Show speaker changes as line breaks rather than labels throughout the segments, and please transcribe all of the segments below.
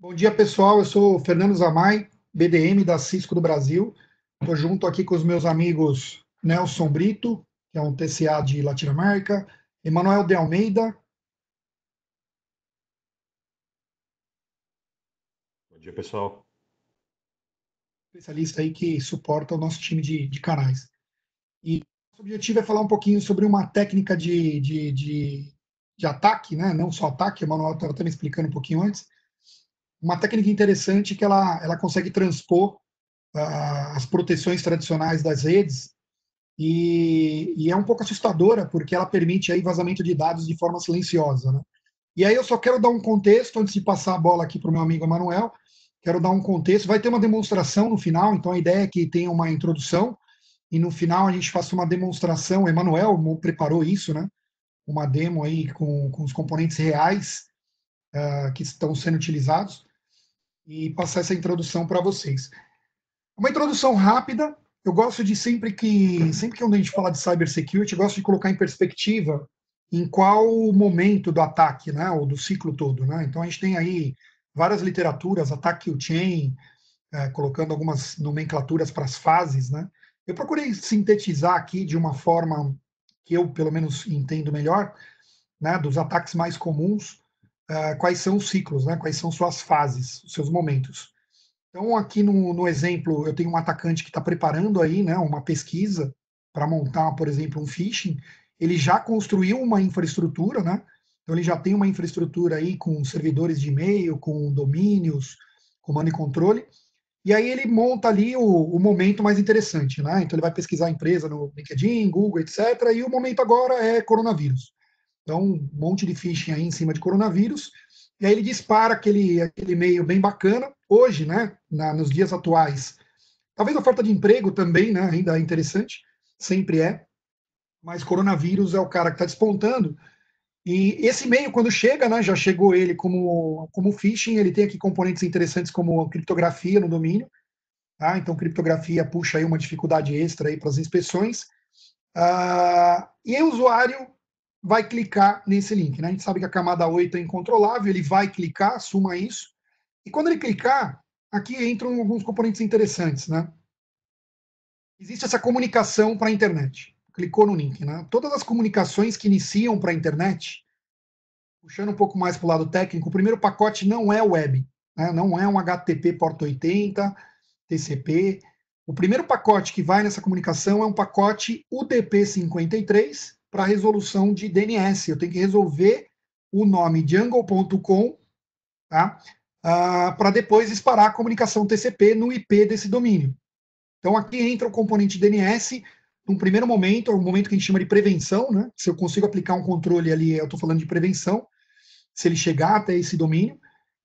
Bom dia, pessoal. Eu sou o Fernando Zamay, BDM da Cisco do Brasil. Estou junto aqui com os meus amigos Nelson Brito, que é um TCA de Latinoamérica, Emanuel de Almeida,
Bom dia, pessoal.
especialista aí que suporta o nosso time de canais. E o objetivo é falar um pouquinho sobre uma técnica de ataque, né? Não só ataque, o Emanuel estava até me explicando um pouquinho antes. Uma técnica interessante que ela consegue transpor as proteções tradicionais das redes e é um pouco assustadora porque ela permite aí vazamento de dados de forma silenciosa, né? E aí eu só quero dar um contexto antes de passar a bola aqui para o meu amigo Emanuel. Quero dar um contexto. Vai ter uma demonstração no final, então a ideia é que tenha uma introdução e no final a gente faça uma demonstração. O Emanuel preparou isso, né? Uma demo aí com os componentes reais que estão sendo utilizados e passar essa introdução para vocês. Uma introdução rápida. Eu gosto de sempre que a gente fala de cybersecurity, eu gosto de colocar em perspectiva em qual momento do ataque, né, ou do ciclo todo, né? Então a gente tem aí várias literaturas, Attack Kill Chain, colocando algumas nomenclaturas para as fases, né? Eu procurei sintetizar aqui de uma forma que eu pelo menos entendo melhor, né, dos ataques mais comuns, quais são os ciclos, né? Quais são suas fases, os seus momentos. Então, aqui no exemplo, eu tenho um atacante que está preparando aí, né, uma pesquisa para montar, por exemplo, um phishing. Ele já construiu uma infraestrutura, né? Então, ele já tem uma infraestrutura aí com servidores de e-mail, com domínios, comando e controle. E aí ele monta ali o momento mais interessante, né? Então, ele vai pesquisar a empresa no LinkedIn, Google, etc. E o momento agora é coronavírus. Então, um monte de phishing aí em cima de coronavírus. E aí ele dispara aquele e-mail bem bacana. Hoje, né, nos dias atuais, talvez a oferta de emprego também, né, ainda é interessante, sempre é, mas coronavírus é o cara que está despontando. E esse e-mail, quando chega, né, já chegou ele como phishing, ele tem aqui componentes interessantes como criptografia no domínio. Tá? Então, criptografia puxa aí uma dificuldade extra aí para as inspeções. E aí o usuário vai clicar nesse link. Né? A gente sabe que a camada 8 é incontrolável, ele vai clicar, assuma isso. E quando ele clicar, aqui entram alguns componentes interessantes. Né? Existe essa comunicação para a internet. Clicou no link. Né? Todas as comunicações que iniciam para a internet, puxando um pouco mais para o lado técnico, o primeiro pacote não é web. Né? Não é um HTTP porta 80, TCP. O primeiro pacote que vai nessa comunicação é um pacote UDP53 para resolução de DNS. Eu tenho que resolver o nome jungle.com, tá? Para depois disparar a comunicação TCP no IP desse domínio. Então aqui entra o componente DNS. Num primeiro momento, é um momento que a gente chama de prevenção, né? Se eu consigo aplicar um controle ali, eu estou falando de prevenção, se ele chegar até esse domínio,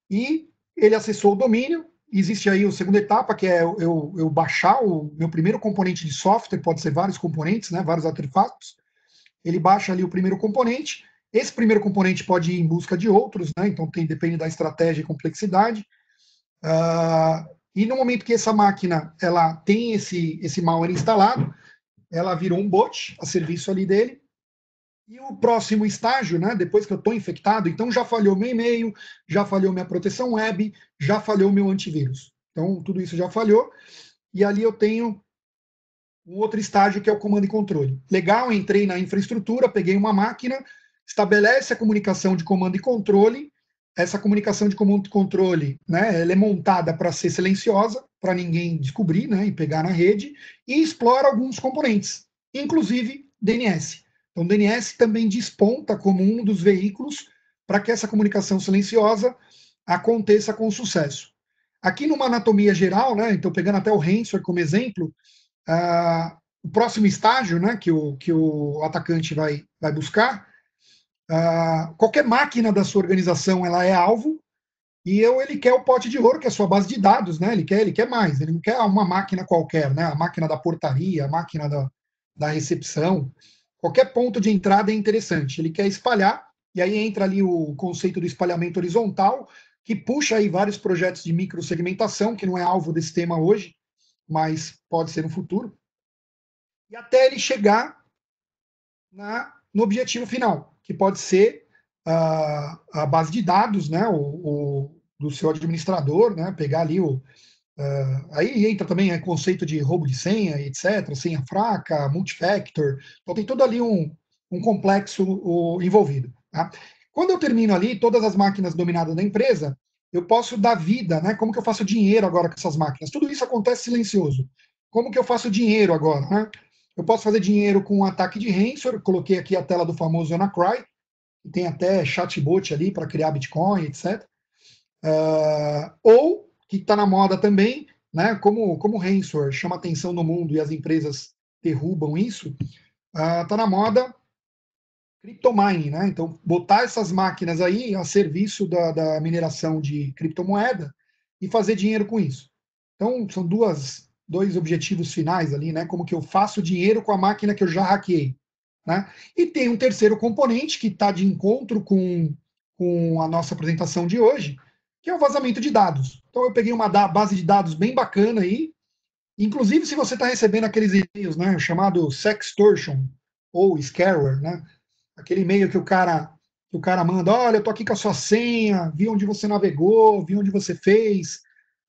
e ele acessou o domínio. Existe aí a segunda etapa, que é eu baixar o meu primeiro componente de software, pode ser vários componentes, né, vários artefatos. Ele baixa ali o primeiro componente. Esse primeiro componente pode ir em busca de outros, né, então depende da estratégia e complexidade. E no momento que essa máquina ela tem esse malware instalado, ela virou um bot a serviço ali dele. E o próximo estágio, né, depois que eu estou infectado, então já falhou meu e-mail, já falhou minha proteção web, já falhou meu antivírus. Então, tudo isso já falhou. E ali eu tenho um outro estágio que é o comando e controle. Legal, entrei na infraestrutura, peguei uma máquina, estabelece a comunicação de comando e controle. Essa comunicação de comando e controle, né, ela é montada para ser silenciosa, para ninguém descobrir, né, e pegar na rede, e explora alguns componentes, inclusive DNS. Então, DNS também desponta como um dos veículos para que essa comunicação silenciosa aconteça com sucesso. Aqui numa anatomia geral, né, então pegando até o ransomware como exemplo, o próximo estágio, né, que o atacante vai buscar, qualquer máquina da sua organização ela é alvo, e ele quer o pote de ouro, que é a sua base de dados, né? Ele quer mais, ele não quer uma máquina qualquer, né? A máquina da portaria, a máquina da recepção. Qualquer ponto de entrada é interessante. Ele quer espalhar, e aí entra ali o conceito do espalhamento horizontal, que puxa aí vários projetos de microsegmentação, que não é alvo desse tema hoje, mas pode ser no futuro, e até ele chegar no objetivo final, que pode ser a base de dados, né, do seu administrador, né? Pegar ali aí entra também o conceito de roubo de senha, etc., senha fraca, multifactor. Então tem todo ali um complexo envolvido. Tá? Quando eu termino ali todas as máquinas dominadas da empresa, eu posso dar vida, né? Como que eu faço dinheiro agora com essas máquinas? Tudo isso acontece silencioso. Como que eu faço dinheiro agora, né? Eu posso fazer dinheiro com um ataque de ransomware. Coloquei aqui a tela do famoso WannaCry, que tem até chatbot ali para criar Bitcoin, etc. Ou, que está na moda também, né, como o ransomware chama atenção no mundo e as empresas derrubam isso, está na moda criptomining, né? Então, botar essas máquinas aí a serviço da mineração de criptomoeda e fazer dinheiro com isso. Então, são dois objetivos finais ali, né? Como que eu faço dinheiro com a máquina que eu já hackeei, né? E tem um terceiro componente que está de encontro com a nossa apresentação de hoje, que é o vazamento de dados. Então, eu peguei uma base de dados bem bacana aí, inclusive se você está recebendo aqueles e-mails, né, chamado sextortion ou scareware, né? Aquele e-mail que o cara manda, olha, eu tô aqui com a sua senha, vi onde você navegou, vi onde você fez.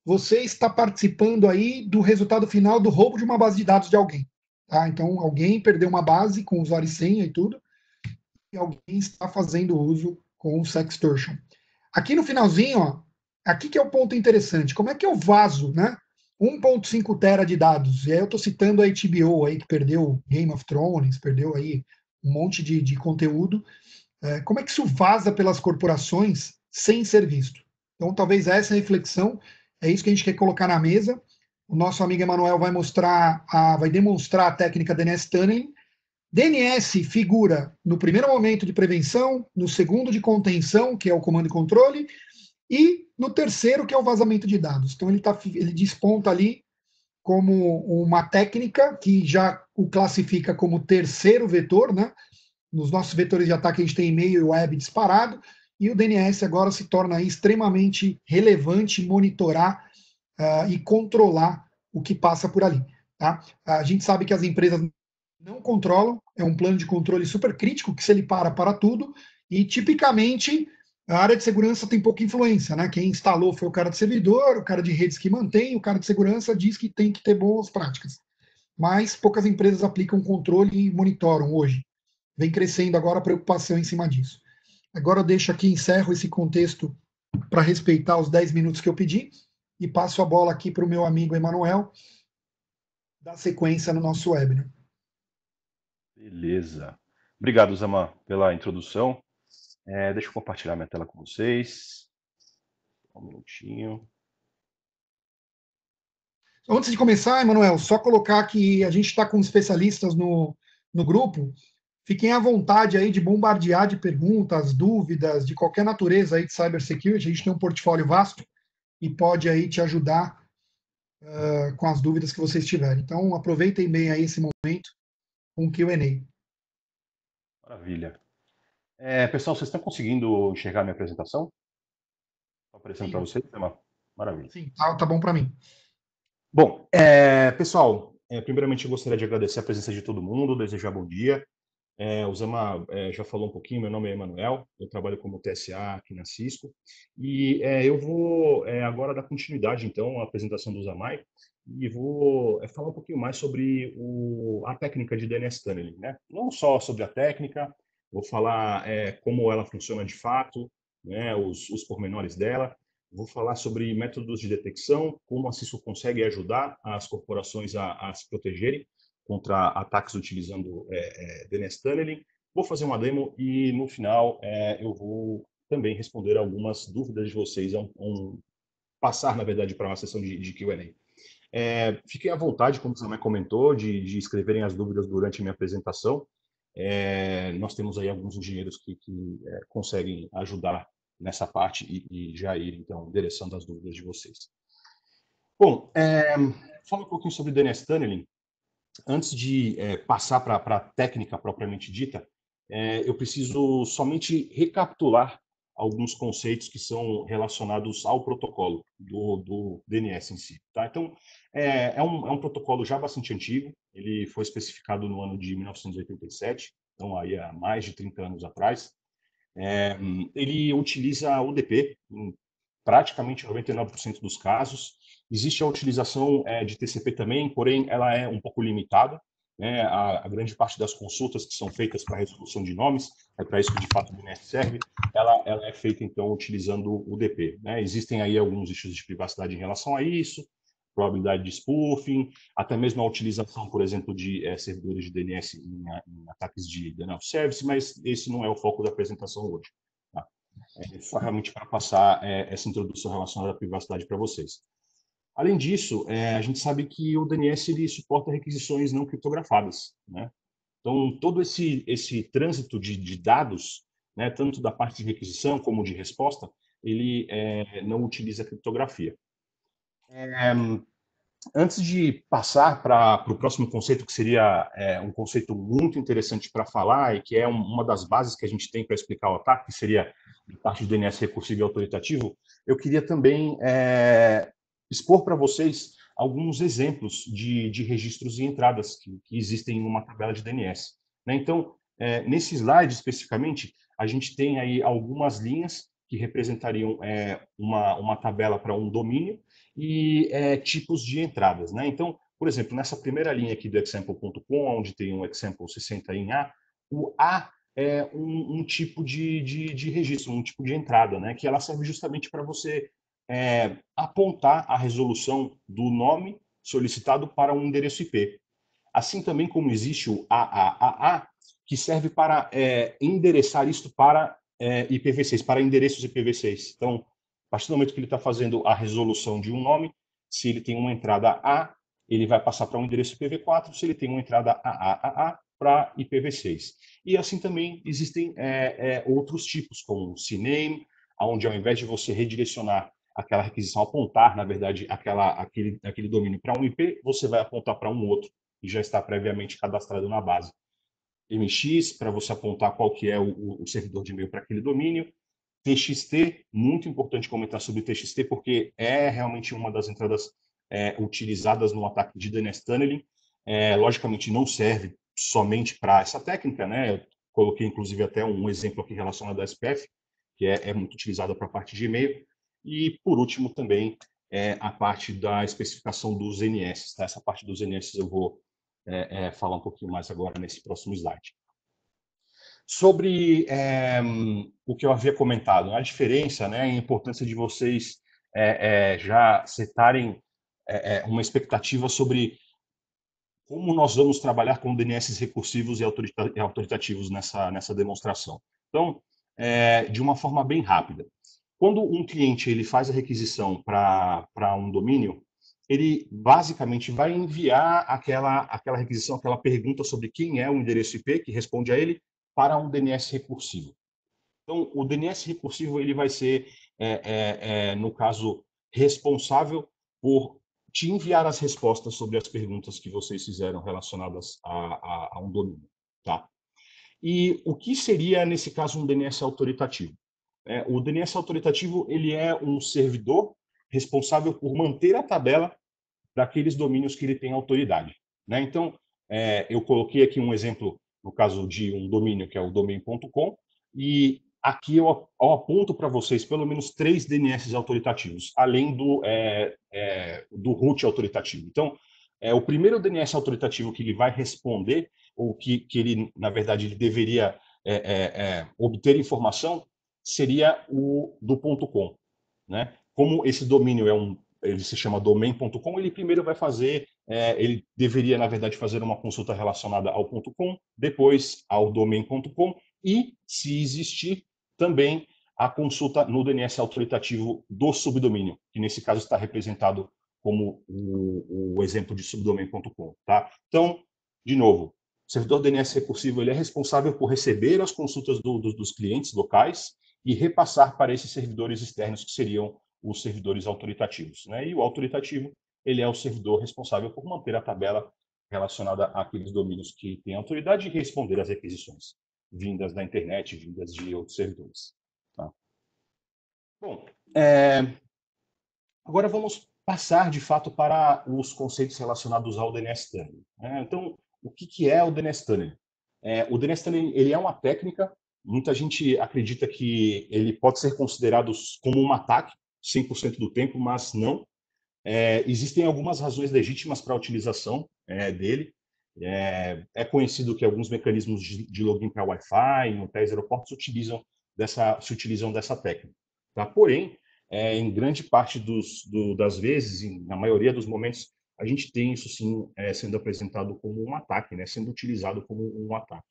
Você está participando aí do resultado final do roubo de uma base de dados de alguém. Tá? Então, alguém perdeu uma base com usuário e senha e tudo, e alguém está fazendo uso com o sextortion. Aqui no finalzinho, ó, aqui que é o ponto interessante. Como é que eu vazo, né? 1.5 tera de dados. E aí eu estou citando a HBO aí, que perdeu Game of Thrones, perdeu aí um monte de conteúdo. Como é que isso vaza pelas corporações sem ser visto? Então, talvez essa reflexão é isso que a gente quer colocar na mesa. O nosso amigo Emanuel vai demonstrar a técnica DNS Tunneling. DNS figura no primeiro momento de prevenção, no segundo de contenção, que é o comando e controle, e no terceiro, que é o vazamento de dados. Então, ele desponta ali como uma técnica que já o classifica como terceiro vetor, né? Nos nossos vetores de ataque, a gente tem e-mail e web disparado, e o DNS agora se torna extremamente relevante monitorar e controlar o que passa por ali. Tá? A gente sabe que as empresas não controlam, é um plano de controle super crítico, que se ele para tudo, e tipicamente a área de segurança tem pouca influência, né? Quem instalou foi o cara de servidor, o cara de redes que mantém, o cara de segurança diz que tem que ter boas práticas. Mas poucas empresas aplicam controle e monitoram hoje. Vem crescendo agora a preocupação em cima disso. Agora eu deixo aqui, encerro esse contexto para respeitar os 10 minutos que eu pedi e passo a bola aqui para o meu amigo Emanuel dar sequência no nosso webinar.
Beleza. Obrigado, Zama, pela introdução. Deixa eu compartilhar minha tela com vocês. Um minutinho.
Antes de começar, Emanuel, só colocar que a gente está com especialistas no grupo. Fiquem à vontade aí de bombardear de perguntas, dúvidas de qualquer natureza aí de cybersecurity. A gente tem um portfólio vasto e pode aí te ajudar com as dúvidas que vocês tiverem. Então, aproveitem bem aí esse momento com o Q&A.
Maravilha. Pessoal, vocês estão conseguindo enxergar minha apresentação? Está aparecendo para
Sim,
vocês, Zama? Maravilha.
sim, tá bom para mim.
Bom, pessoal, primeiramente eu gostaria de agradecer a presença de todo mundo, desejar bom dia. O Zama já falou um pouquinho, meu nome é Emanuel, eu trabalho como TSA aqui na Cisco, e eu vou agora dar continuidade, então, à apresentação do Zamai, e vou falar um pouquinho mais sobre a técnica de DNS Tunneling, né? Não só sobre a técnica, vou falar como ela funciona de fato, né, os pormenores dela, vou falar sobre métodos de detecção, como a Cisco consegue ajudar as corporações a se protegerem contra ataques utilizando DNS Tunneling. Vou fazer uma demo e, no final, eu vou também responder algumas dúvidas de vocês, passar, na verdade, para uma sessão de Q&A. Fiquem à vontade, como você também comentou, de escreverem as dúvidas durante a minha apresentação. Nós temos aí alguns engenheiros que conseguem ajudar nessa parte e já ir, então, endereçando as dúvidas de vocês. Bom, fala um pouquinho sobre DNS Tunneling. Antes de passar para a técnica propriamente dita, eu preciso somente recapitular alguns conceitos que são relacionados ao protocolo do DNS em si. Tá? Então, é um protocolo já bastante antigo, ele foi especificado no ano de 1987, então aí há mais de 30 anos atrás. Ele utiliza UDP, praticamente 99% dos casos. Existe a utilização de TCP também, porém ela é um pouco limitada, né? A grande parte das consultas que são feitas para resolução de nomes, é para isso que de fato o DNS serve, ela é feita então utilizando o DP, né? Existem aí alguns issues de privacidade em relação a isso, probabilidade de spoofing, até mesmo a utilização, por exemplo, de servidores de DNS em ataques de denial of service, mas esse não é o foco da apresentação hoje. Tá? Só realmente para passar essa introdução relacionada à privacidade para vocês. Além disso, a gente sabe que o DNS ele suporta requisições não criptografadas, né? Então, todo esse trânsito de dados, né, tanto da parte de requisição como de resposta, ele não utiliza criptografia. Antes de passar para o próximo conceito, que seria um conceito muito interessante para falar e que é uma das bases que a gente tem para explicar o ataque, que seria a parte do DNS recursivo e autoritativo, eu queria também expor para vocês alguns exemplos de registros e entradas que existem em uma tabela de DNS. Né? Então, nesse slide especificamente, a gente tem aí algumas linhas que representariam uma tabela para um domínio e tipos de entradas. Né? Então, por exemplo, nessa primeira linha aqui do example.com, onde tem um example 60 em A, o A é um tipo de registro, um tipo de entrada, né? Que ela serve justamente para você apontar a resolução do nome solicitado para um endereço IP. Assim também como existe o AAAA, que serve para endereçar isto para IPv6, para endereços IPv6. Então, a partir do momento que ele está fazendo a resolução de um nome, se ele tem uma entrada A, ele vai passar para um endereço IPv4, se ele tem uma entrada AAAA, para IPv6. E assim também existem outros tipos, como o CNAME, onde ao invés de você redirecionar aquela requisição, apontar, na verdade, aquele domínio para um IP, você vai apontar para um outro, que já está previamente cadastrado na base. MX, para você apontar qual que é o servidor de e-mail para aquele domínio. TXT, muito importante comentar sobre TXT, porque é realmente uma das entradas utilizadas no ataque de DNS Tunneling. Logicamente, não serve somente para essa técnica, né? Eu coloquei, inclusive, até um exemplo aqui relacionado à SPF, que é muito utilizada para a parte de e-mail. E, por último, também a parte da especificação dos NS. Tá? Essa parte dos NS eu vou falar um pouquinho mais agora nesse próximo slide. Sobre o que eu havia comentado, a diferença, né, a importância de vocês já setarem uma expectativa sobre como nós vamos trabalhar com DNS recursivos e autoritativos nessa demonstração. Então, de uma forma bem rápida. Quando um cliente ele faz a requisição para um domínio, ele basicamente vai enviar aquela requisição, aquela pergunta sobre quem é o endereço IP que responde a ele para um DNS recursivo. Então, o DNS recursivo ele vai ser, no caso, responsável por te enviar as respostas sobre as perguntas que vocês fizeram relacionadas a um domínio. Tá? E o que seria, nesse caso, um DNS autoritativo? O DNS autoritativo ele é um servidor responsável por manter a tabela daqueles domínios que ele tem autoridade. Né? Então, eu coloquei aqui um exemplo, no caso de um domínio, que é o domain.com, e aqui eu aponto para vocês pelo menos 3 DNS autoritativos, além do root autoritativo. Então, o primeiro DNS autoritativo que ele vai responder, ou que ele, na verdade, ele deveria obter informação, seria o do .com. Né? Como esse domínio ele se chama domain.com, ele primeiro vai fazer, ele deveria, na verdade, fazer uma consulta relacionada ao .com, depois ao domain.com e, se existir, também a consulta no DNS autoritativo do subdomínio, que nesse caso está representado como o exemplo de subdomain.com. Tá? Então, de novo, o servidor DNS recursivo ele é responsável por receber as consultas dos clientes locais e repassar para esses servidores externos, que seriam os servidores autoritativos. Né? E o autoritativo ele é o servidor responsável por manter a tabela relacionada àqueles domínios que têm autoridade e responder às requisições vindas da internet, vindas de outros servidores. Tá? Bom, agora vamos passar, de fato, para os conceitos relacionados ao DNS Tunneling. Então, o que é o DNS Tunneling? O DNS Tunneling ele é uma técnica, muita gente acredita que ele pode ser considerado como um ataque, 100% do tempo, mas não. Existem algumas razões legítimas para a utilização dele. É conhecido que alguns mecanismos de login para Wi-Fi em hotéis e aeroportos se utilizam dessa técnica. Tá? Porém, em grande parte das vezes, na maioria dos momentos, a gente tem isso sim sendo apresentado como um ataque, né? Sendo utilizado como um ataque.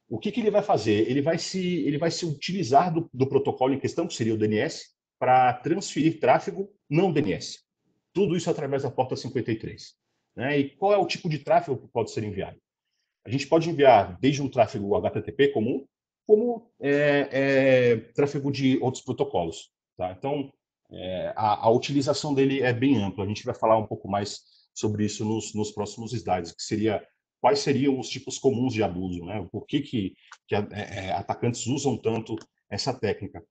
O que ele vai fazer? Ele vai se utilizar do protocolo em questão, que seria o DNS, para transferir tráfego não DNS. Tudo isso através da porta 53. Né? E qual é o tipo de tráfego que pode ser enviado? A gente pode enviar desde um tráfego HTTP comum, como tráfego de outros protocolos. Tá? Então, a utilização dele é bem ampla. A gente vai falar um pouco mais sobre isso nos próximos slides, que seria quais seriam os tipos comuns de abuso, né? Por que atacantes usam tanto essa técnica.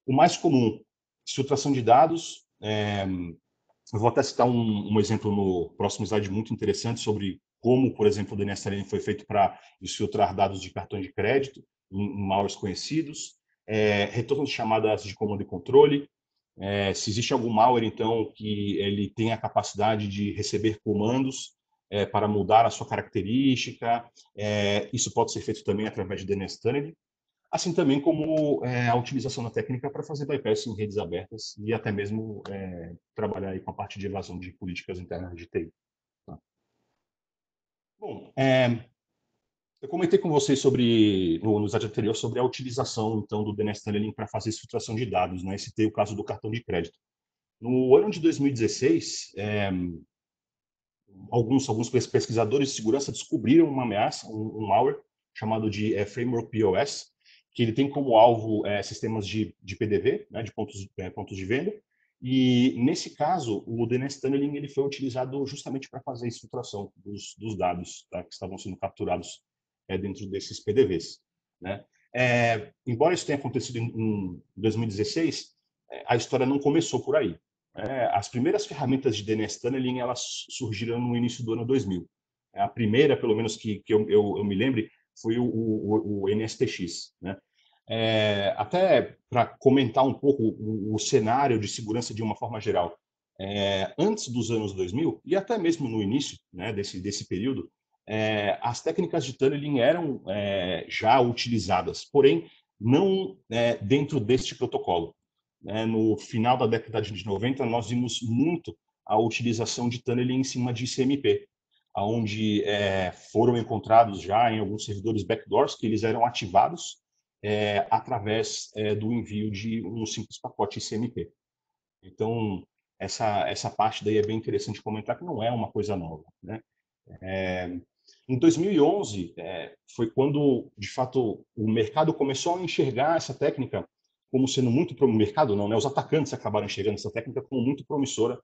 O mais comum, filtração de dados. Eu vou até citar um exemplo no próximo slide muito interessante sobre como, por exemplo, o DNS Tailend foi feito para exfiltrar dados de cartões de crédito em malwares conhecidos, retorno de chamadas de comando e controle. Se existe algum malware, então, que ele tem a capacidade de receber comandos para mudar a sua característica, isso pode ser feito também através de DNS Tunnel, assim também como a utilização da técnica para fazer bypass em redes abertas e até mesmo trabalhar aí com a parte de evasão de políticas internas de TI. Tá? Bom, eu comentei com vocês no slide anterior sobre a utilização então do DNS Tunneling para fazer filtração de dados, né? Citei o caso do cartão de crédito. No ano de 2016, alguns pesquisadores de segurança descobriram uma ameaça, um malware chamado de Framework POS, que ele tem como alvo sistemas de PDV, né, de pontos de venda, e nesse caso o DNS Tunneling ele foi utilizado justamente para fazer a exfiltração dos dados, tá, que estavam sendo capturados dentro desses PDVs. Né? Embora isso tenha acontecido em 2016, a história não começou por aí. As primeiras ferramentas de DNS Tunneling elas surgiram no início do ano 2000. A primeira, pelo menos que eu me lembre, foi o NSTX. Né? Até para comentar um pouco o cenário de segurança de uma forma geral. Antes dos anos 2000, e até mesmo no início, né, desse período, as técnicas de tunneling eram já utilizadas, porém não dentro deste protocolo. No final da década de 90, nós vimos muito a utilização de tunneling em cima de ICMP, onde foram encontrados já em alguns servidores backdoors que eles eram ativados através do envio de um simples pacote ICMP. Então, essa parte daí é bem interessante comentar que não é uma coisa nova. Né? Em 2011, foi quando, de fato, o mercado começou a enxergar essa técnica como sendo muito o mercado não, né? Os atacantes acabaram enxergando essa técnica como muito promissora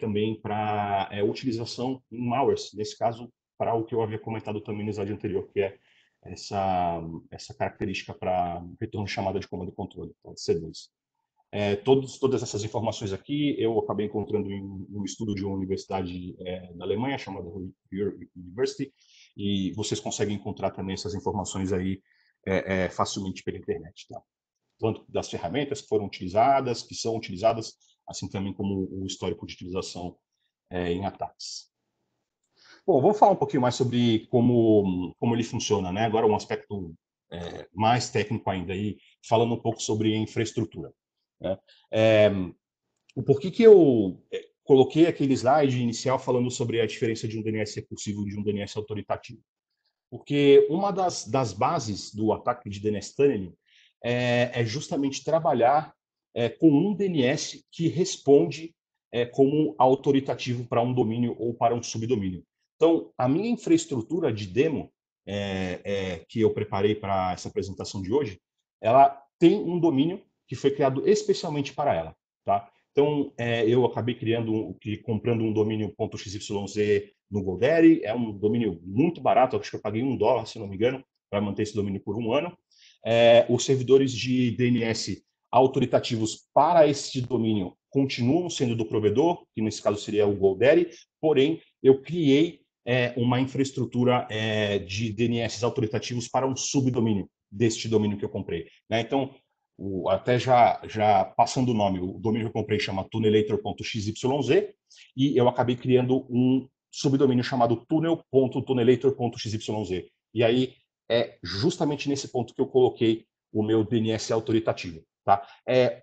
também para utilização em malwares, nesse caso para o que eu havia comentado também no slide anterior, que é essa característica para retorno de chamada de comando e controle, tá? C2. Todas essas informações aqui eu acabei encontrando em um estudo de uma universidade da Alemanha chamada Ruhr University, e vocês conseguem encontrar também essas informações aí facilmente pela internet, tá? Tanto das ferramentas que foram utilizadas, que são utilizadas, assim também como o histórico de utilização em ataques. Bom, vamos falar um pouquinho mais sobre como ele funciona, né? Agora um aspecto mais técnico ainda, aí, falando um pouco sobre infraestrutura. Né? O porquê que eu coloquei aquele slide inicial falando sobre a diferença de um DNS recursivo e de um DNS autoritativo. Porque uma das bases do ataque de DNS Tunneling é justamente trabalhar com um DNS que responde como autoritativo para um domínio ou para um subdomínio. Então, a minha infraestrutura de demo que eu preparei para essa apresentação de hoje, ela tem um domínio que foi criado especialmente para ela. Tá? Então, eu acabei comprando um domínio .xyz no GoDaddy, é um domínio muito barato, acho que eu paguei $1, se não me engano, para manter esse domínio por um ano. Os servidores de DNS autoritativos para esse domínio continuam sendo do provedor, que nesse caso seria o GoDaddy, porém, eu criei uma infraestrutura de DNS autoritativos para um subdomínio deste domínio que eu comprei. Né? Então, até já passando o nome, o domínio que eu comprei chama tunnelator.xyz, e eu acabei criando um subdomínio chamado tunnel.tunnelator.xyz. E aí é justamente nesse ponto que eu coloquei o meu DNS autoritativo. Tá?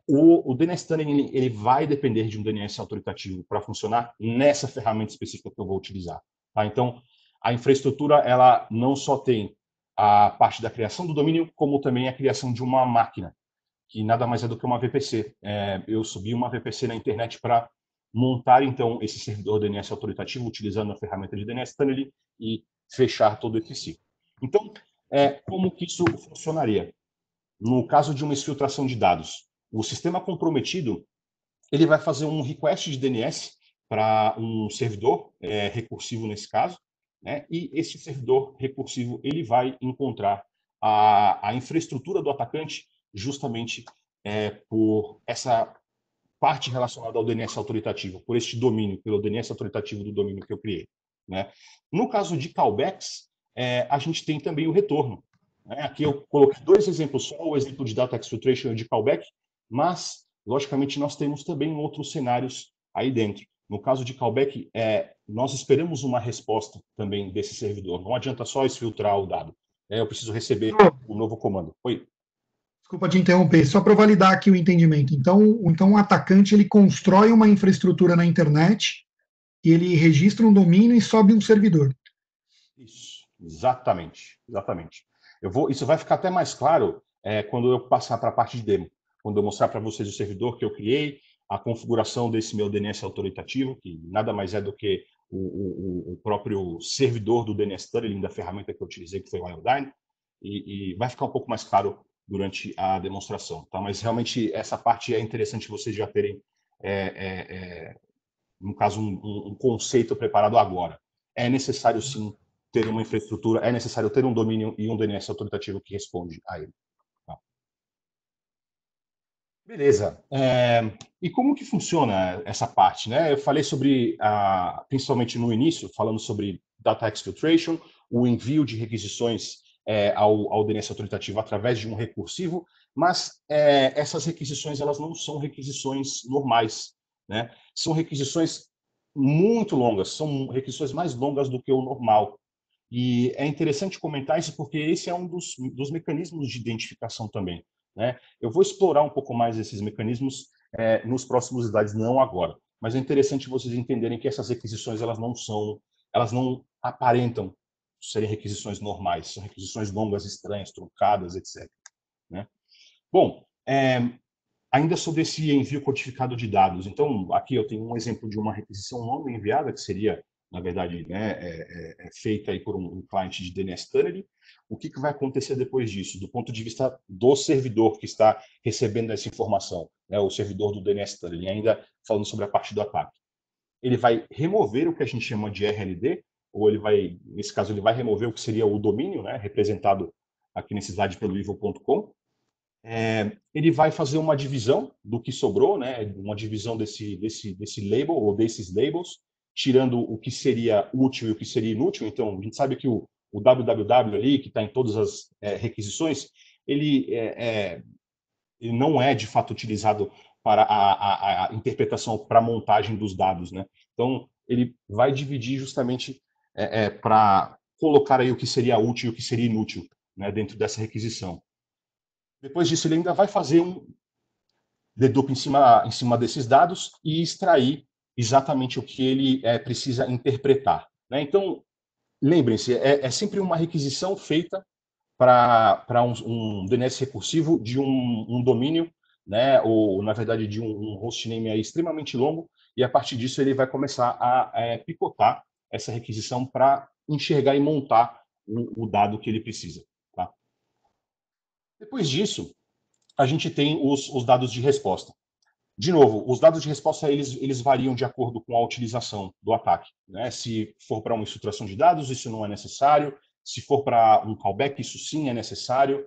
O DNS Tunneling ele vai depender de um DNS autoritativo para funcionar nessa ferramenta específica que eu vou utilizar. Tá? Então, a infraestrutura ela não só tem a parte da criação do domínio, como também a criação de uma máquina, que nada mais é do que uma VPC. Eu subi uma VPC na internet para montar, então, esse servidor DNS autoritativo, utilizando a ferramenta de DNS Tunneling e fechar todo esse ciclo. Então, como que isso funcionaria? No caso de uma exfiltração de dados, o sistema comprometido ele vai fazer um request de DNS para um servidor recursivo nesse caso, né? E esse servidor recursivo ele vai encontrar a infraestrutura do atacante justamente por essa parte relacionada ao DNS autoritativo, por este domínio, pelo DNS autoritativo do domínio que eu criei, né? No caso de callbacks, a gente tem também o retorno. Né? Aqui eu coloquei dois exemplos só, o exemplo de data exfiltration e de callback, mas, logicamente, nós temos também outros cenários aí dentro. No caso de callback, nós esperamos uma resposta também desse servidor. Não adianta só exfiltrar o dado. Eu preciso receber o novo comando. Oi.
Desculpa te interromper, só para validar aqui o entendimento. Então, o atacante ele constrói uma infraestrutura na internet, e ele registra um domínio e sobe um servidor.
Isso, exatamente, exatamente. Isso vai ficar até mais claro quando eu passar para a parte de demo, quando eu mostrar para vocês o servidor que eu criei, a configuração desse meu DNS autoritativo, que nada mais é do que o próprio servidor do DNS Tunneling, da ferramenta que eu utilizei, que foi o Iodine, e vai ficar um pouco mais claro durante a demonstração. Tá? Mas realmente essa parte é interessante vocês já terem, no caso, um conceito preparado agora. É necessário sim ter uma infraestrutura, é necessário ter um domínio e um DNS autoritativo que responde a ele. Tá? Beleza. E como que funciona essa parte, né? Eu falei sobre, principalmente no início, falando sobre data exfiltration, o envio de requisições ao DNS autoritativo através de um recursivo, mas essas requisições elas não são requisições normais, né? São requisições muito longas, são requisições mais longas do que o normal. E é interessante comentar isso porque esse é um dos mecanismos de identificação também. Né? Eu vou explorar um pouco mais esses mecanismos nos próximos slides, não agora. Mas é interessante vocês entenderem que essas requisições elas não aparentam serem requisições normais, são requisições longas, estranhas, truncadas, etc. Né? Bom, ainda sobre esse envio codificado de dados. Então, aqui eu tenho um exemplo de uma requisição longa enviada, que seria, na verdade, né, feita aí por um cliente de DNS Tunneling. O que vai acontecer depois disso, do ponto de vista do servidor que está recebendo essa informação, né, o servidor do DNS Tunneling, ainda falando sobre a parte do ataque? Ele vai remover o que a gente chama de RLD, ou ele vai, nesse caso, ele vai remover o que seria o domínio, né, representado aqui nesse slide pelo evil.com, ele vai fazer uma divisão do que sobrou, né? Uma divisão desse label ou desses labels, tirando o que seria útil e o que seria inútil. Então, a gente sabe que o www ali, que está em todas as requisições, ele, ele não é de fato utilizado para a interpretação, para a montagem dos dados, né? Então, ele vai dividir justamente para colocar aí o que seria útil e o que seria inútil, né, dentro dessa requisição. Depois disso, ele ainda vai fazer um dedupe em cima desses dados e extrair exatamente o que ele precisa interpretar. Né? Então, lembrem-se, sempre uma requisição feita para um DNS recursivo de um domínio, né? Ou, na verdade, de um hostname aí extremamente longo, e a partir disso ele vai começar a picotar essa requisição para enxergar e montar o dado que ele precisa. Tá? Depois disso, a gente tem os dados de resposta. De novo, os dados de resposta eles variam de acordo com a utilização do ataque. Né? Se for para uma estruturação de dados, isso não é necessário. Se for para um callback, isso sim é necessário.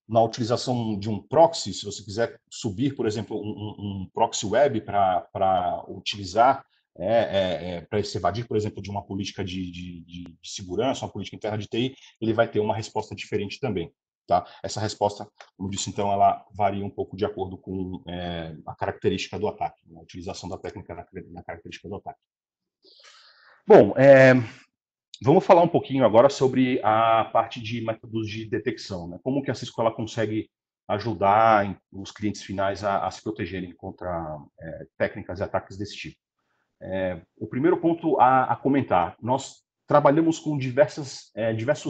Na utilização de um proxy, se você quiser subir, por exemplo, um proxy web para utilizar, para se evadir, por exemplo, de uma política de segurança, uma política interna de TI, ele vai ter uma resposta diferente também. Tá? Essa resposta, como disse, então, ela varia um pouco de acordo com a característica do ataque, né? A utilização da técnica na característica do ataque. Bom, vamos falar um pouquinho agora sobre a parte de métodos de detecção, né? Como que a Cisco ela consegue ajudar os clientes finais a se protegerem contra técnicas e ataques desse tipo. O primeiro ponto a comentar, nós trabalhamos com diversos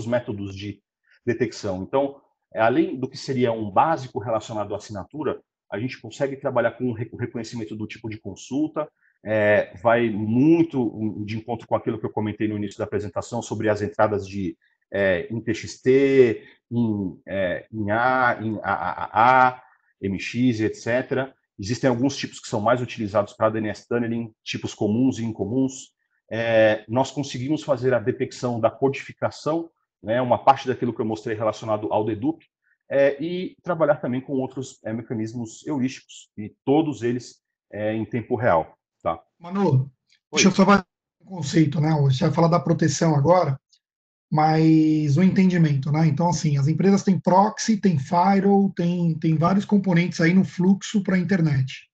métodos de detecção. Então, além do que seria um básico relacionado à assinatura, a gente consegue trabalhar com o reconhecimento do tipo de consulta, vai muito de encontro com aquilo que eu comentei no início da apresentação sobre as entradas em TXT, em AAA, MX, etc. Existem alguns tipos que são mais utilizados para DNS tunneling, tipos comuns e incomuns. Nós conseguimos fazer a detecção da codificação, né, uma parte daquilo que eu mostrei relacionado ao dedupe, e trabalhar também com outros mecanismos heurísticos, e todos eles em tempo real. Tá?
Manu, deixa eu
Oi.
só fazer um conceito, né? Você vai falar da proteção agora, mas o entendimento, né? Então, assim, as empresas têm proxy, tem firewall, tem vários componentes aí no fluxo para a internet.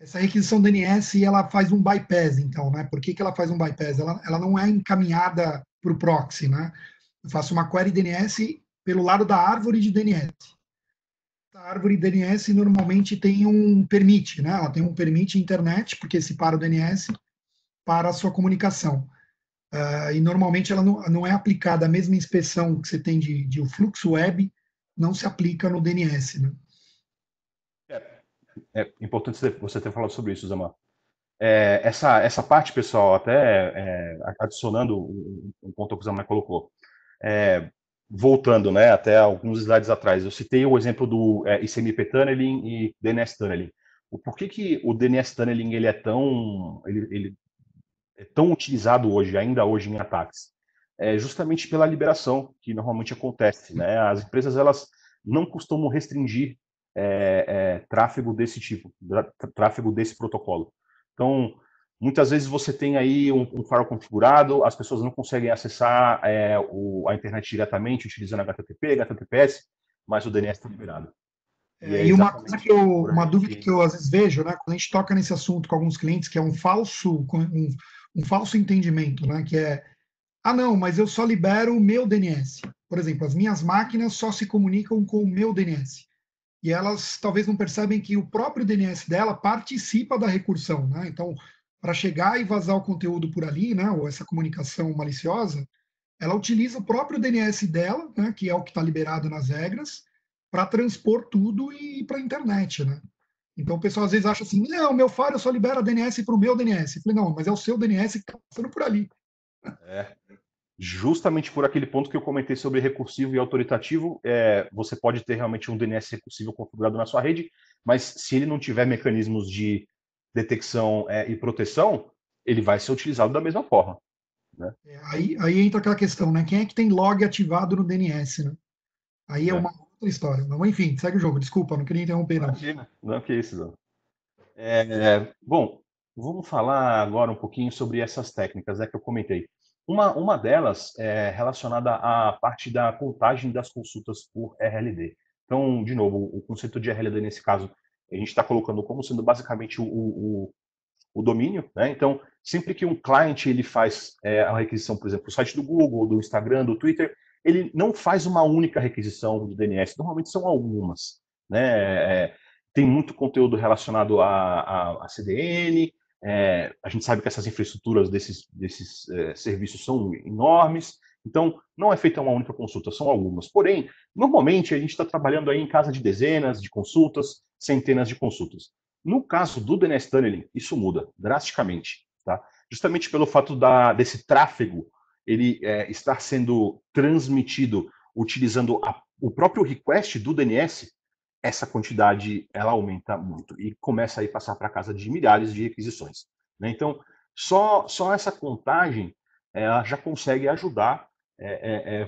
Essa requisição DNS, ela faz um bypass, então, né? Por que que ela faz um bypass? Ela não é encaminhada para o proxy, né? Eu faço uma query DNS pelo lado da árvore de DNS. A árvore DNS normalmente tem um permit, né? Ela tem um permit internet, porque separa o DNS para a sua comunicação. E normalmente ela não é aplicada a mesma inspeção que você tem de um fluxo web, não se aplica no DNS, né?
É importante você ter falado sobre isso, Zama. Essa parte, pessoal, até adicionando um ponto que o Zama colocou, voltando, né, até alguns slides atrás, eu citei o exemplo do ICMP Tunneling e DNS Tunneling. Por que o DNS Tunneling ele é tão utilizado hoje, ainda hoje em ataques? Justamente pela liberação que normalmente acontece, né? As empresas elas não costumam restringir tráfego desse tipo, tráfego desse protocolo. Então, muitas vezes você tem aí um firewall configurado, as pessoas não conseguem acessar a internet diretamente utilizando HTTP, HTTPS, mas o DNS está liberado. E é
E uma coisa
exatamente por
uma
aí
dúvida
que...
que eu às vezes vejo, né, quando a gente toca nesse assunto com alguns clientes, que é um falso entendimento, né, que é, ah, não, mas eu só libero o meu DNS. Por exemplo, as minhas máquinas só se comunicam com o meu DNS. E elas talvez não percebem que o próprio DNS dela participa da recursão, né? Então, para chegar e vazar o conteúdo por ali, né, ou essa comunicação maliciosa, ela utiliza o próprio DNS dela, né, que é o que está liberado nas regras, para transpor tudo e ir para a internet, né? Então o pessoal às vezes acha assim, não, meu firewall só libera DNS para o meu DNS. Eu falei, não, mas é o seu DNS que está passando por ali.
É, justamente por aquele ponto que eu comentei sobre recursivo e autoritativo, você pode ter realmente um DNS recursivo configurado na sua rede, mas se ele não tiver mecanismos de detecção e proteção, ele vai ser utilizado da mesma forma, né?
Aí entra aquela questão, né? Quem é que tem log ativado no DNS, né? Aí é uma
É.
outra história. Mas enfim, segue o jogo. Desculpa, não queria interromper, não.
Imagina, não que isso, não. Bom, vamos falar agora um pouquinho sobre essas técnicas, que eu comentei. Uma delas é relacionada à parte da contagem das consultas por RLD. Então, de novo, o conceito de RLD nesse caso, a gente está colocando como sendo basicamente o domínio, né? Então, sempre que um cliente ele faz a requisição, por exemplo, do site do Google, do Instagram, do Twitter, ele não faz uma única requisição do DNS, normalmente são algumas, né? Tem muito conteúdo relacionado a CDN, a gente sabe que essas infraestruturas desses serviços são enormes, então não é feita uma única consulta, são algumas. Porém, normalmente a gente está trabalhando aí em casa de dezenas de consultas, centenas de consultas. No caso do DNS Tunneling, isso muda drasticamente, tá? Justamente pelo fato desse tráfego ele estar sendo transmitido utilizando o próprio request do DNS, essa quantidade ela aumenta muito e começa a passar para casa de milhares de requisições, né? Então, só essa contagem ela já consegue ajudar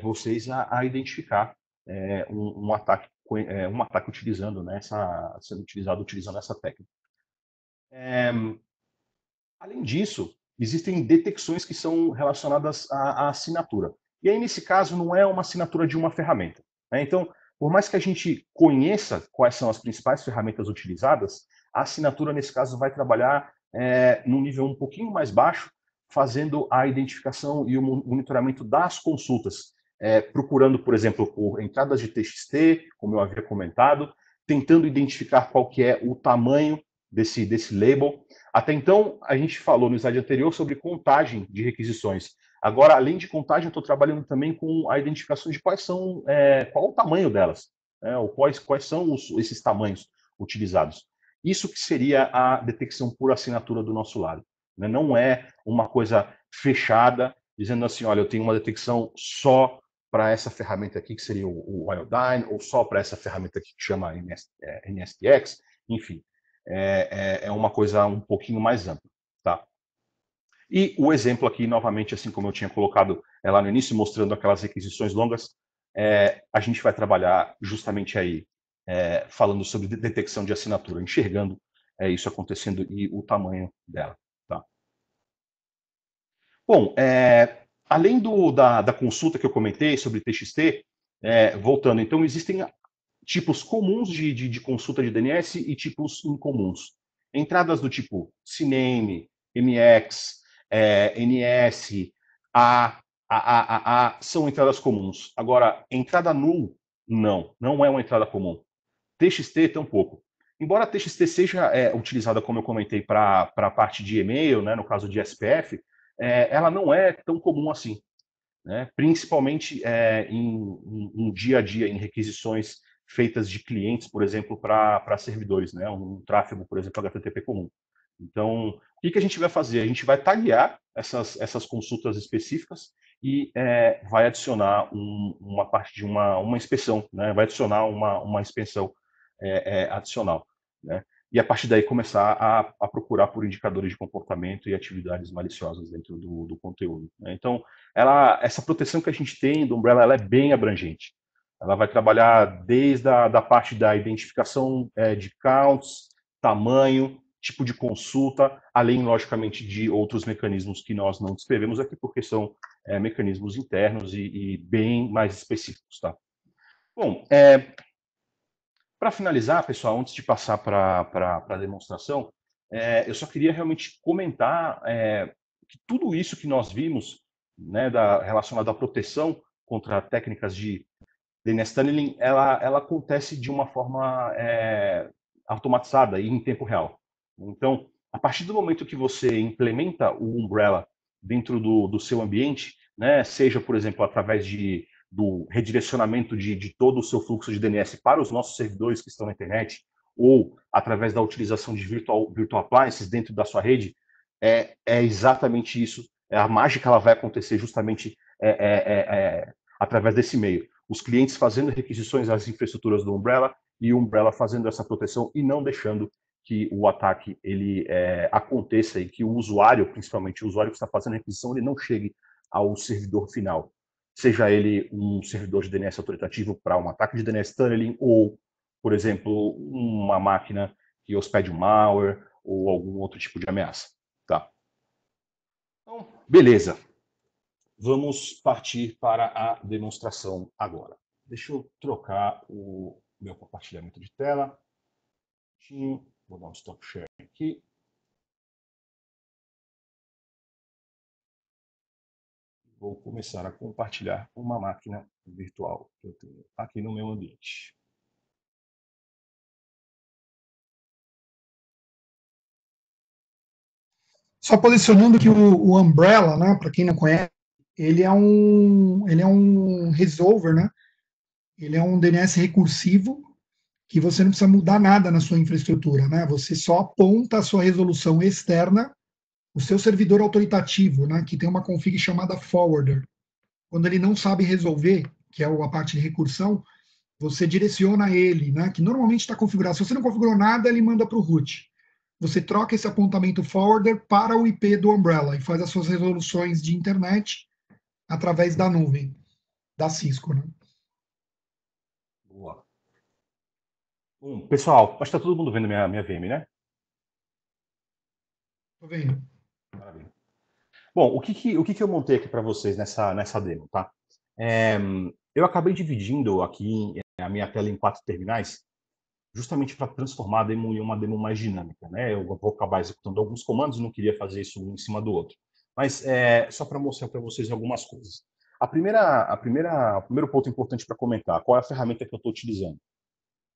vocês a identificar um ataque utilizando, né, sendo utilizando essa técnica. Além disso, existem detecções que são relacionadas à assinatura. E aí, nesse caso, não é uma assinatura de uma ferramenta, né? Então, por mais que a gente conheça quais são as principais ferramentas utilizadas, a assinatura, nesse caso, vai trabalhar num nível um pouquinho mais baixo, fazendo a identificação e o monitoramento das consultas, procurando, por exemplo, por entradas de TXT, como eu havia comentado, tentando identificar qual que é o tamanho desse label. Até então, a gente falou no slide anterior sobre contagem de requisições. Agora, além de contagem, eu estou trabalhando também com a identificação de qual o tamanho delas, ou quais são esses tamanhos utilizados. Isso que seria a detecção por assinatura do nosso lado. Né? Não é uma coisa fechada, dizendo assim, olha, eu tenho uma detecção só para essa ferramenta aqui, que seria o Iodine, ou só para essa ferramenta aqui que chama NSTX, enfim. É uma coisa um pouquinho mais ampla. Tá? E o exemplo aqui, novamente, assim como eu tinha colocado lá no início, mostrando aquelas requisições longas, a gente vai trabalhar justamente aí, falando sobre detecção de assinatura, enxergando isso acontecendo e o tamanho dela. Tá? Bom, além da consulta que eu comentei sobre TXT, voltando, então existem tipos comuns de consulta de DNS e tipos incomuns. Entradas do tipo CNAME, MX, NS, são entradas comuns. Agora, entrada null, não é uma entrada comum. TXT, tampouco. Embora a TXT seja utilizada, como eu comentei, para a parte de e-mail, né, no caso de SPF, ela não é tão comum assim. Né? Principalmente em dia a dia, em requisições feitas de clientes, por exemplo, para servidores, né? Um tráfego, por exemplo, HTTP comum. Então, o que a gente vai fazer? A gente vai taguear essas consultas específicas e vai adicionar uma parte de uma inspeção, né? Vai adicionar uma inspeção adicional. Né? E a partir daí começar a procurar por indicadores de comportamento e atividades maliciosas dentro do conteúdo. Né? Então, essa proteção que a gente tem do Umbrella, ela é bem abrangente. Ela vai trabalhar desde da parte da identificação de counts, tamanho, tipo de consulta, além, logicamente, de outros mecanismos que nós não descrevemos aqui, porque são mecanismos internos e bem mais específicos. Tá? Bom, para finalizar, pessoal, antes de passar para a demonstração, eu só queria realmente comentar que tudo isso que nós vimos, né, relacionado à proteção contra técnicas de DNS tunneling, ela acontece de uma forma automatizada e em tempo real. Então, a partir do momento que você implementa o Umbrella dentro do seu ambiente, né, seja, por exemplo, através do redirecionamento de todo o seu fluxo de DNS para os nossos servidores que estão na internet, ou através da utilização de virtual appliances dentro da sua rede, é exatamente isso. A mágica ela vai acontecer justamente através desse meio. Os clientes fazendo requisições às infraestruturas do Umbrella e o Umbrella fazendo essa proteção e não deixando que o ataque ele aconteça e que o usuário, principalmente o usuário que está fazendo a requisição, ele não chegue ao servidor final. Seja ele um servidor de DNS autoritativo para um ataque de DNS tunneling ou, por exemplo, uma máquina que hospede um malware ou algum outro tipo de ameaça. Tá? Então, beleza. Vamos partir para a demonstração agora. Deixa eu trocar o meu compartilhamento de tela. Vou dar um stop share aqui. Vou começar a compartilhar uma máquina virtual que eu tenho aqui no meu ambiente.
Só posicionando que o Umbrella, né, para quem não conhece, ele é um resolver, né? Ele é um DNS recursivo que você não precisa mudar nada na sua infraestrutura, né? Você só aponta a sua resolução externa, o seu servidor autoritativo, né, que tem uma config chamada forwarder. Quando ele não sabe resolver, que é a parte de recursão, você direciona ele, né, que normalmente está configurado. Se você não configurou nada, ele manda para o root. Você troca esse apontamento forwarder para o IP do Umbrella e faz as suas resoluções de internet através da nuvem, da Cisco. Né?
Boa. Bom, pessoal, acho que está todo mundo vendo minha VM, né?
Estou vendo.
Maravilha. Bom, o que eu montei aqui para vocês nessa demo, tá? Eu acabei dividindo aqui a minha tela em 4 terminais, justamente para transformar a demo em uma demo mais dinâmica, né? Eu vou acabar executando alguns comandos, não queria fazer isso um em cima do outro. Mas só para mostrar para vocês algumas coisas. O primeiro ponto importante para comentar, qual é a ferramenta que eu estou utilizando?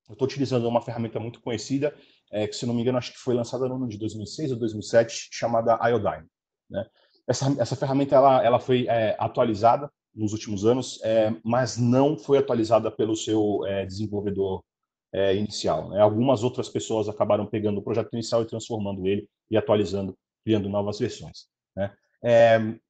Eu estou utilizando uma ferramenta muito conhecida, que, se não me engano, acho que foi lançada no ano de 2006 ou 2007, chamada Iodine, né? Essa ferramenta ela foi atualizada nos últimos anos, mas não foi atualizada pelo seu desenvolvedor inicial, né? Algumas outras pessoas acabaram pegando o projeto inicial e transformando ele e atualizando, criando novas versões, né?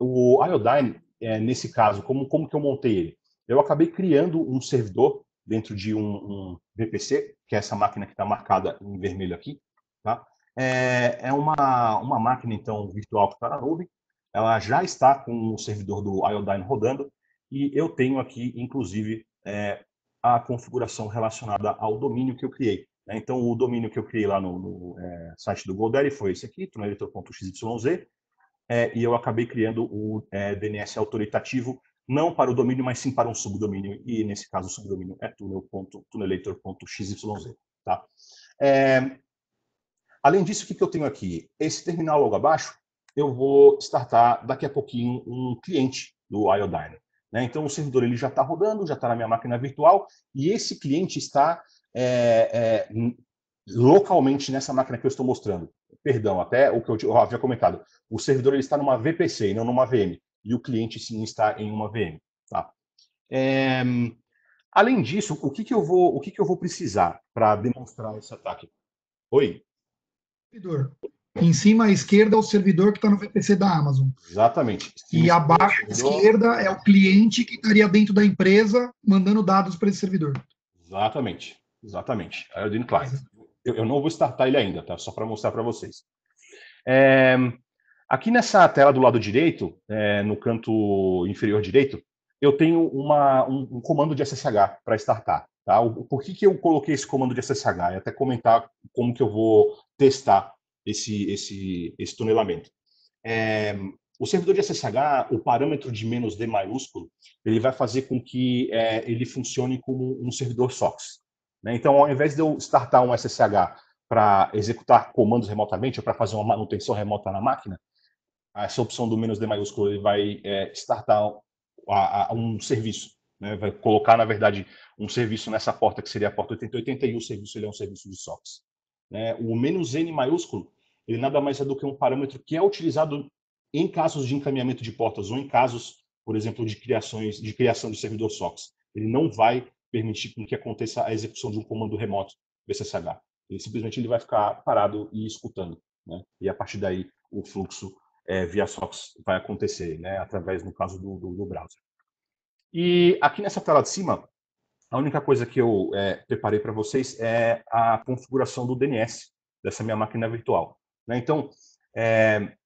O Iodine, nesse caso, como que eu montei ele? Eu acabei criando um servidor dentro de um VPC, que é essa máquina que está marcada em vermelho aqui, tá? É uma máquina, então, virtual que está na nuvem. Ela já está com o servidor do Iodine rodando, e eu tenho aqui, inclusive, a configuração relacionada ao domínio que eu criei, né? Então, o domínio que eu criei lá no site do GoDaddy foi esse aqui, tunelator.xyz, e eu acabei criando o DNS autoritativo, não para o domínio, mas sim para um subdomínio, e nesse caso o subdomínio é tunelator.xyz, tá? Além disso, o que eu tenho aqui? Esse terminal logo abaixo, eu vou startar daqui a pouquinho um cliente do Iodine, né? Então o servidor ele já está rodando, já está na minha máquina virtual, e esse cliente está localmente nessa máquina que eu estou mostrando. Perdão, até o que eu havia comentado. O servidor ele está numa VPC e não numa VM, e o cliente sim está em uma VM, tá? Além disso, o que eu vou precisar para demonstrar esse ataque? Oi?
Servidor. Em cima à esquerda é o servidor que está no VPC da Amazon.
Exatamente.
E abaixo à esquerda é o cliente que estaria dentro da empresa mandando dados para esse servidor.
Exatamente. Exatamente. Iodine Client. Eu não vou startar ele ainda, tá? Só para mostrar para vocês. Aqui nessa tela do lado direito, no canto inferior direito, eu tenho um comando de SSH para startar. Tá? Por que eu coloquei esse comando de SSH? E até comentar como que eu vou testar esse tunelamento. O servidor de SSH, o parâmetro de "-d" maiúsculo, ele vai fazer com que ele funcione como um servidor SOCKS, né? Então, ao invés de eu startar um SSH para executar comandos remotamente ou para fazer uma manutenção remota na máquina, essa opção do "-d" maiúsculo ele vai startar um serviço, né? Vai colocar, na verdade, um serviço nessa porta que seria a porta 8080, e o serviço ele é um serviço de SOCKS, né? O "-n" maiúsculo, ele nada mais é do que um parâmetro que é utilizado em casos de encaminhamento de portas ou em casos, por exemplo, de criação de servidor SOCKS. Ele não vai permitir com que aconteça a execução de um comando remoto do SSH. Ele simplesmente vai ficar parado e escutando, né? E a partir daí o fluxo via SOCKS vai acontecer, né? Através, no caso, do browser. E aqui nessa tela de cima, a única coisa que eu preparei para vocês é a configuração do DNS dessa minha máquina virtual, né? Então,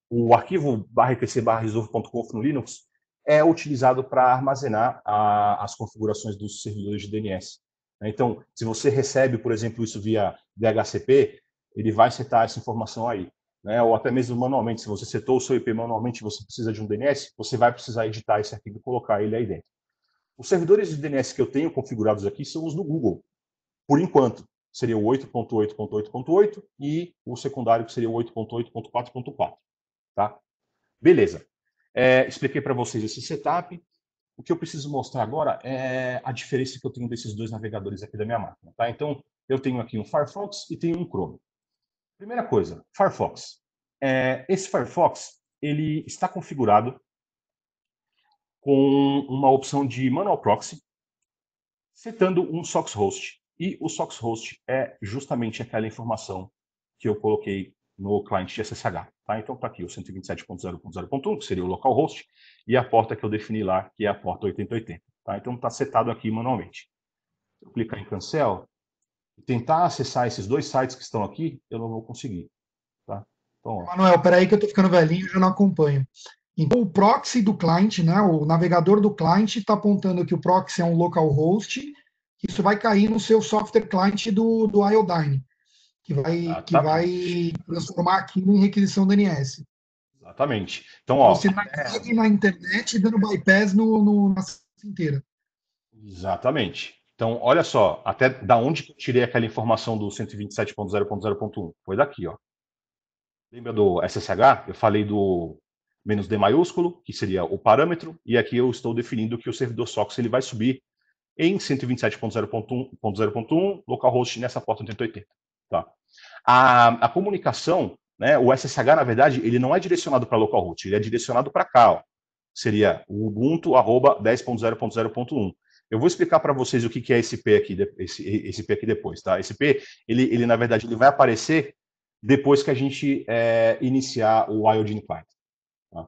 o arquivo /etc/resolve.conf no Linux é utilizado para armazenar as configurações dos servidores de DNS. Então, se você recebe, por exemplo, isso via DHCP, ele vai setar essa informação aí, né? Ou até mesmo manualmente, se você setou o seu IP manualmente, você precisa de um DNS, você vai precisar editar esse arquivo e colocar ele aí dentro. Os servidores de DNS que eu tenho configurados aqui são os do Google, por enquanto. Seria o 8.8.8.8 e o secundário que seria o 8.8.4.4. Tá? Beleza. Expliquei para vocês esse setup. O que eu preciso mostrar agora é a diferença que eu tenho desses dois navegadores aqui da minha máquina. Tá? Então, eu tenho aqui um Firefox e tenho um Chrome. Primeira coisa, Firefox. Esse Firefox ele está configurado com uma opção de Manual Proxy, setando um SOCKS host. E o SOCKS host é justamente aquela informação que eu coloquei no cliente de SSH. Tá? Então está aqui o 127.0.0.1, que seria o localhost, e a porta que eu defini lá, que é a porta 8080. Tá? Então está setado aqui manualmente. Se eu clicar em Cancel e tentar acessar esses dois sites que estão aqui, eu não vou conseguir. Tá? Então,
Manuel, peraí que eu estou ficando velhinho e já não acompanho. Então, o proxy do cliente, né, o navegador do cliente está apontando que o proxy é um localhost, isso vai cair no seu software client do Iodine, que vai transformar aquilo em requisição DNS.
Exatamente. Então, ó,
você navegue na internet dando bypass na inteira.
Exatamente. Então, olha só, até da onde que eu tirei aquela informação do 127.0.0.1. Foi daqui, ó. Lembra do SSH? Eu falei do "-d" maiúsculo, que seria o parâmetro, e aqui eu estou definindo que o servidor SOCKS ele vai subir em 127.0.1, localhost nessa porta 8080. Tá? A comunicação, né, o SSH, na verdade, ele não é direcionado para localhost, ele é direcionado para cá. Ó. Seria o ubuntu @10.0.0.1. Eu vou explicar para vocês o que é esse P aqui, esse P aqui depois. Tá? Esse P, ele na verdade, ele vai aparecer depois que a gente iniciar o Iodine Client. Tá?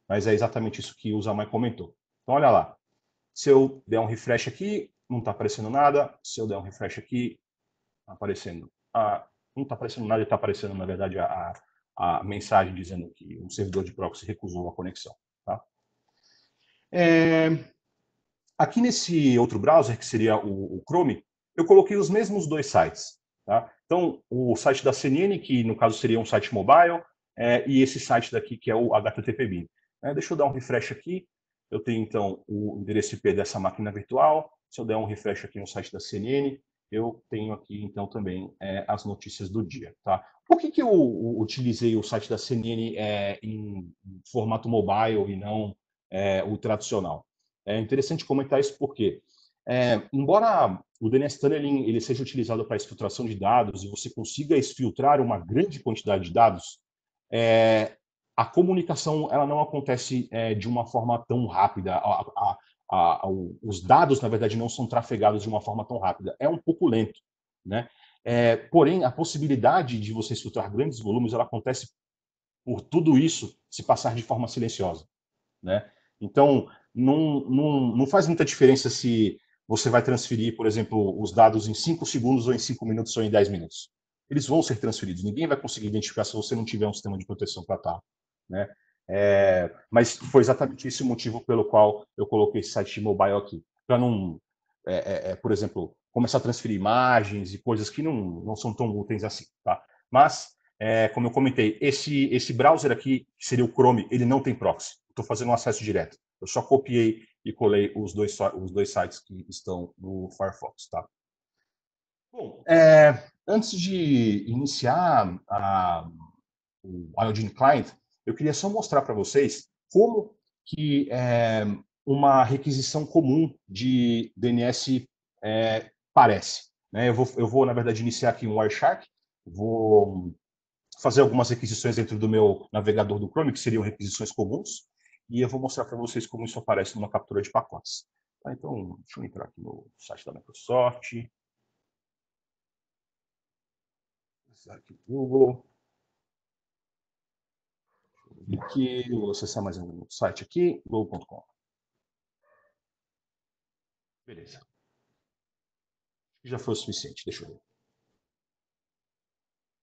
Mas é exatamente isso que o Zamai comentou. Então, olha lá. Se eu der um refresh aqui, não está aparecendo nada. Se eu der um refresh aqui, está aparecendo. Não está aparecendo nada, está aparecendo, na verdade, a mensagem dizendo que um servidor de proxy recusou a conexão. Tá? Aqui nesse outro browser, que seria o Chrome, eu coloquei os mesmos dois sites. Tá? Então, o site da CNN, que no caso seria um site mobile, e esse site daqui, que é o HTTP-bin. Deixa eu dar um refresh aqui. Eu tenho, então, o endereço IP dessa máquina virtual. Se eu der um refresh aqui no site da CNN, eu tenho aqui, então, também as notícias do dia. Tá? Por que eu utilizei o site da CNN em formato mobile e não o tradicional? É interessante comentar isso porque, embora o DNS Tunneling ele seja utilizado para exfiltração de dados e você consiga exfiltrar uma grande quantidade de dados, a comunicação ela não acontece de uma forma tão rápida. Os dados, na verdade, não são trafegados de uma forma tão rápida. É um pouco lento, né? Porém, a possibilidade de você exfiltrar grandes volumes ela acontece por tudo isso se passar de forma silenciosa, né? Então, não faz muita diferença se você vai transferir, por exemplo, os dados em 5 segundos ou em 5 minutos ou em 10 minutos. Eles vão ser transferidos. Ninguém vai conseguir identificar se você não tiver um sistema de proteção para tal. Né? Mas foi exatamente esse o motivo pelo qual eu coloquei esse site mobile aqui. Para não, por exemplo, começar a transferir imagens e coisas que não são tão úteis assim. Tá? Mas, como eu comentei, esse browser aqui, que seria o Chrome, ele não tem proxy. Estou fazendo um acesso direto. Eu só copiei e colei os dois sites que estão no Firefox. Tá? Bom, antes de iniciar o Iodine Client, eu queria só mostrar para vocês como que uma requisição comum de DNS parece. Né? Eu vou, na verdade, iniciar aqui um Wireshark, vou fazer algumas requisições dentro do meu navegador do Chrome, que seriam requisições comuns, e eu vou mostrar para vocês como isso aparece numa captura de pacotes. Tá, então, deixa eu entrar aqui no site da Microsoft, aqui Google, aqui, vou acessar mais um site aqui, google.com. Beleza. Já foi o suficiente, deixa eu ver.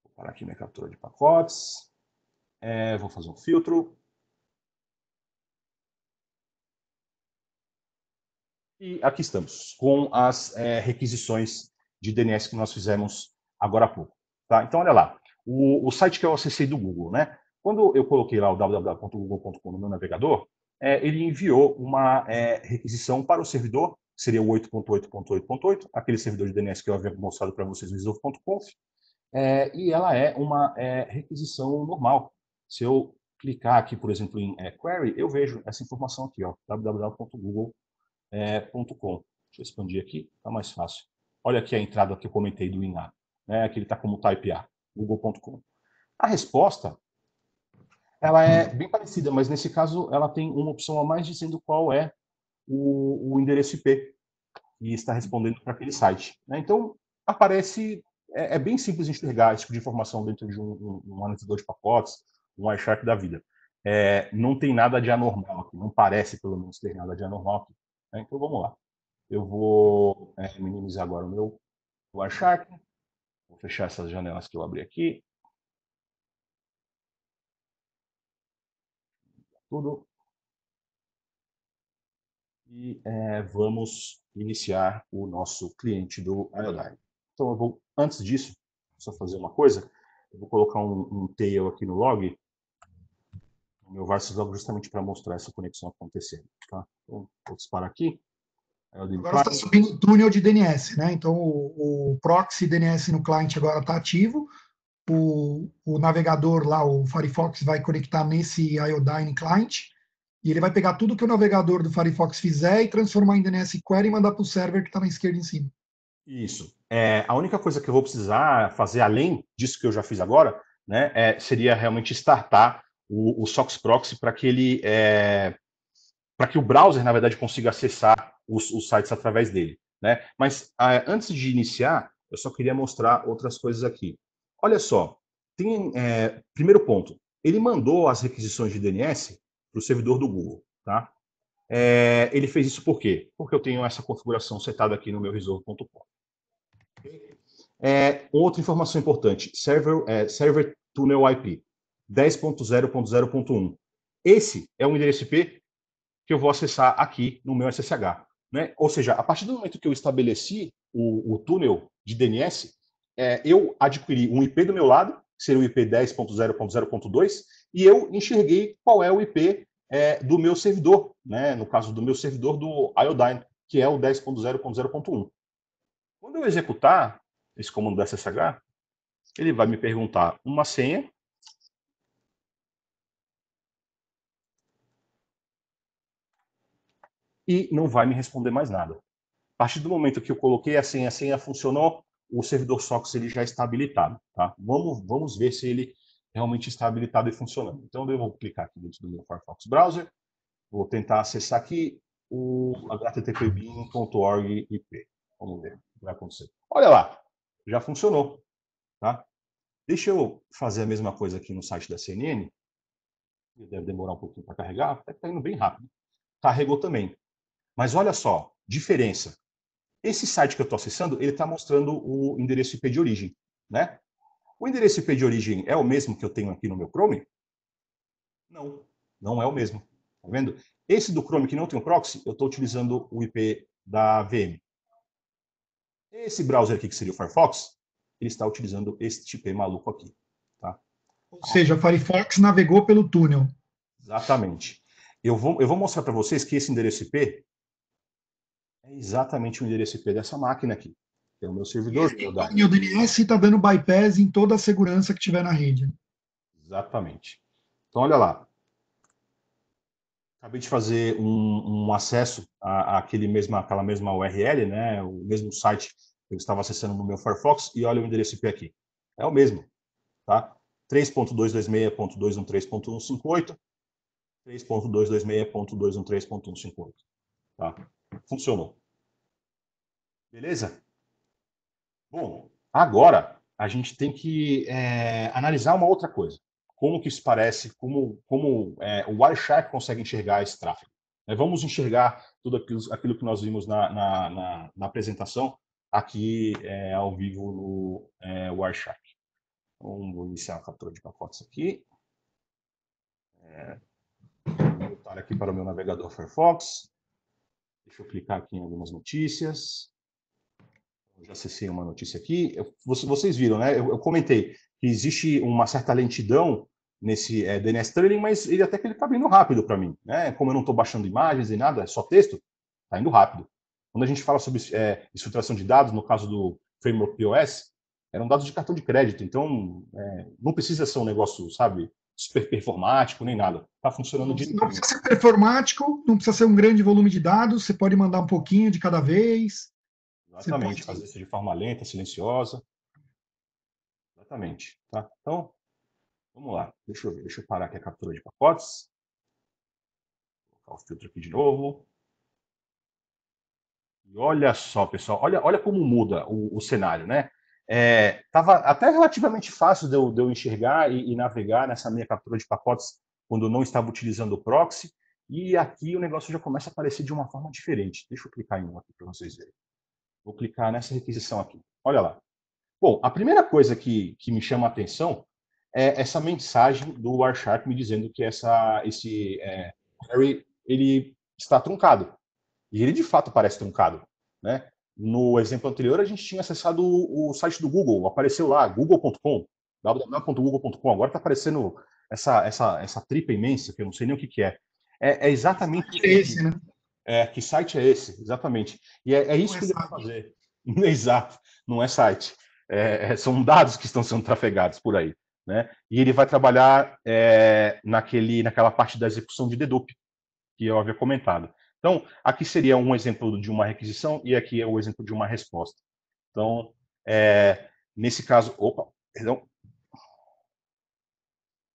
Vou parar aqui minha captura de pacotes, vou fazer um filtro. E aqui estamos, com as requisições de DNS que nós fizemos agora há pouco. Tá? Então, olha lá, o site que eu acessei do Google, né? Quando eu coloquei lá o www.google.com no meu navegador, ele enviou uma requisição para o servidor, que seria o 8.8.8.8, aquele servidor de DNS que eu havia mostrado para vocês no resolve.conf, e ela é uma requisição normal. Se eu clicar aqui, por exemplo, em query, eu vejo essa informação aqui, ó, www.google.com. Deixa eu expandir aqui, está mais fácil. Olha aqui a entrada que eu comentei do INA, né, que ele está como type A, google.com. A resposta, ela é bem parecida, mas nesse caso ela tem uma opção a mais dizendo qual é o endereço IP e está respondendo para aquele site. Né? Então, aparece, bem simples de enxergar esse tipo de informação dentro de um analisador de pacotes, um Wireshark da vida. Não tem nada de anormal aqui, não parece, pelo menos, ter nada de anormal aqui. Né? Então, vamos lá. Eu vou minimizar agora o meu Wireshark. Vou fechar essas janelas que eu abri aqui. Tudo. E vamos iniciar o nosso cliente do Iodine. Então, eu vou, antes disso, só fazer uma coisa. Eu vou colocar um tail aqui no log, no meu Varsus log, justamente para mostrar essa conexão acontecendo. Tá? Então, vou disparar aqui. IODine
Agora está
Client.
subindo o túnel de DNS, né? Então o proxy DNS no client agora está ativo. O navegador lá, o Firefox, vai conectar nesse Iodine Client e ele vai pegar tudo que o navegador do Firefox fizer e transformar em DNS Query e mandar para o server que está na esquerda em cima.
Isso. A única coisa que eu vou precisar fazer, além disso que eu já fiz agora, né, seria realmente startar o SOX Proxy para que ele, para que o browser, na verdade, consiga acessar os sites através dele. Né? Mas antes de iniciar, eu só queria mostrar outras coisas aqui. Olha só, primeiro ponto, ele mandou as requisições de DNS para o servidor do Google. Tá? Ele fez isso por quê? Porque eu tenho essa configuração setada aqui no meu resolve.com. Outra informação importante, server tunnel IP 10.0.0.1. Esse é um endereço IP que eu vou acessar aqui no meu SSH. Né? Ou seja, a partir do momento que eu estabeleci o túnel de DNS, eu adquiri um IP do meu lado, que seria o IP 10.0.0.2, e eu enxerguei qual é o IP do meu servidor, né? No caso do meu servidor do Iodine, que é o 10.0.0.1. Quando eu executar esse comando do SSH, ele vai me perguntar uma senha. E não vai me responder mais nada. A partir do momento que eu coloquei a senha funcionou, o servidor SOX ele já está habilitado. Tá? Vamos ver se ele realmente está habilitado e funcionando. Então eu vou clicar aqui dentro do meu Firefox Browser, vou tentar acessar aqui o http://bin.org IP. Vamos ver o que vai acontecer. Olha lá, já funcionou. Tá? Deixa eu fazer a mesma coisa aqui no site da CNN. Deve demorar um pouquinho para carregar, até que está indo bem rápido. Carregou também. Mas olha só, diferença. Esse site que eu estou acessando, ele está mostrando o endereço IP de origem. Né? O endereço IP de origem é o mesmo que eu tenho aqui no meu Chrome? Não, não é o mesmo. Tá vendo? Esse do Chrome que não tem o proxy, eu estou utilizando o IP da VM. Esse browser aqui, que seria o Firefox, ele está utilizando este IP maluco aqui. Tá?
Ou seja, o Firefox navegou pelo túnel.
Exatamente. Eu vou mostrar para vocês que esse endereço IP é exatamente o endereço IP dessa máquina aqui. Que é o meu servidor.
E o DNS está dando bypass em toda a segurança que tiver na rede.
Exatamente. Então, olha lá. Acabei de fazer um acesso àquela mesma URL, né? O mesmo site que eu estava acessando no meu Firefox, e olha o endereço IP aqui. É o mesmo. Tá? 3.226.213.158, 3.226.213.158. Tá? Funcionou. Beleza? Bom, agora a gente tem que analisar uma outra coisa. Como que isso parece, como o Wireshark consegue enxergar esse tráfego. Vamos enxergar tudo aquilo que nós vimos na apresentação aqui ao vivo no Wireshark. Então, vou iniciar a captura de pacotes aqui. Vou voltar aqui para o meu navegador Firefox. Deixa eu clicar aqui em algumas notícias. Eu já acessei uma notícia aqui. Vocês viram, né? Eu comentei que existe uma certa lentidão nesse DNS Trailing, mas ele até que ele está indo rápido para mim. Né? Como eu não estou baixando imagens e nada, é só texto, está indo rápido. Quando a gente fala sobre exfiltração de dados, no caso do Framework POS, eram dados de cartão de crédito, então não precisa ser um negócio, sabe, super performático nem nada. Está funcionando
Não
direitinho.
precisa ser performático, não precisa ser um grande volume de dados, você pode mandar um pouquinho de cada vez.
Exatamente, fazer isso de forma lenta, silenciosa. Exatamente. Tá? Então, vamos lá. Deixa eu ver. Deixa eu parar aqui a captura de pacotes. Vou colocar o filtro aqui de novo. E olha só, pessoal. Olha como muda o cenário, né? Tava até relativamente fácil de eu enxergar e navegar nessa minha captura de pacotes quando eu não estava utilizando o proxy. E aqui o negócio já começa a aparecer de uma forma diferente. Deixa eu clicar em um aqui para vocês verem. Vou clicar nessa requisição aqui. Olha lá. Bom, a primeira coisa que me chama a atenção é essa mensagem do Wireshark me dizendo que esse query ele está truncado. E ele de fato parece truncado. Né? No exemplo anterior, a gente tinha acessado o site do Google, apareceu lá, google.com, www.google.com. Agora está aparecendo essa tripa imensa, que eu não sei nem o que é. É exatamente
Esse, né?
Que site é esse? Exatamente. E é isso que ele vai fazer. Exato. Não é site. São dados que estão sendo trafegados por aí. Né? E ele vai trabalhar naquela parte da execução de dedupe, que eu havia comentado. Então, aqui seria um exemplo de uma requisição e aqui é o exemplo de uma resposta. Então, nesse caso, perdão.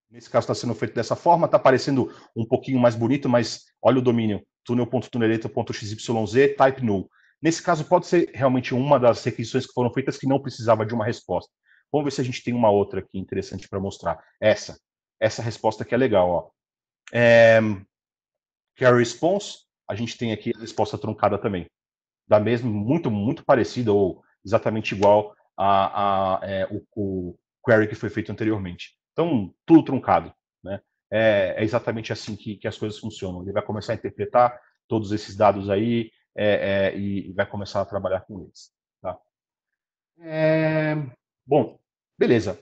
Nesse caso está sendo feito dessa forma, está parecendo um pouquinho mais bonito, mas olha o domínio, túnel.tuneleta.xyz, type null. Nesse caso, pode ser realmente uma das requisições que foram feitas que não precisava de uma resposta. Vamos ver se a gente tem uma outra aqui interessante para mostrar. Essa resposta aqui é legal. Ó. Carry response, a gente tem aqui a resposta truncada também. Da mesma, muito, muito parecida ou exatamente igual o query que foi feito anteriormente. Então, tudo truncado. Né? É exatamente assim que as coisas funcionam. Ele vai começar a interpretar todos esses dados aí e vai começar a trabalhar com eles. Tá? Bom, beleza.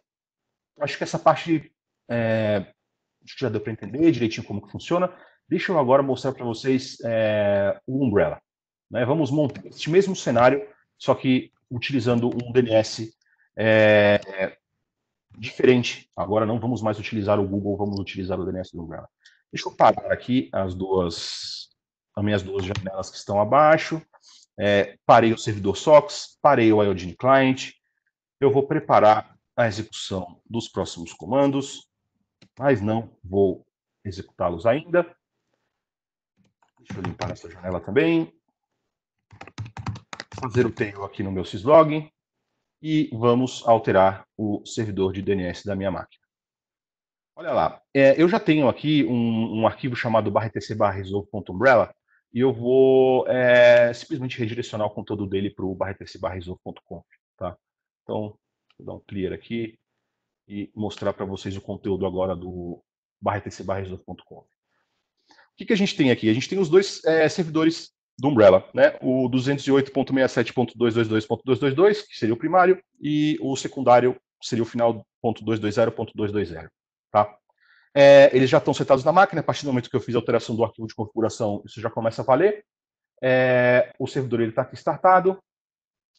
Acho que essa parte acho que já deu para entender direitinho como que funciona. Deixa eu agora mostrar para vocês o Umbrella. Né? Vamos montar este mesmo cenário, só que utilizando um DNS diferente. Agora não vamos mais utilizar o Google, vamos utilizar o DNS do Umbrella. Deixa eu parar aqui as minhas duas janelas que estão abaixo. Parei o servidor SOX, parei o Iodine Client. Eu vou preparar a execução dos próximos comandos, mas não vou executá-los ainda. Deixa eu limpar essa janela também. Fazer o tail aqui no meu syslog. E vamos alterar o servidor de DNS da minha máquina. Olha lá, eu já tenho aqui um arquivo chamado /etc/resolve.umbrella e eu vou simplesmente redirecionar o conteúdo dele para o /etc/resolve.conf. Tá? Então, vou dar um clear aqui e mostrar para vocês o conteúdo agora do /etc/resolve.conf. O que a gente tem aqui? A gente tem os dois servidores do Umbrella, né? O 208.67.222.222, que seria o primário, e o secundário seria o final .220.220, tá? Eles já estão setados na máquina, a partir do momento que eu fiz a alteração do arquivo de configuração, isso já começa a valer. O servidor está aqui startado,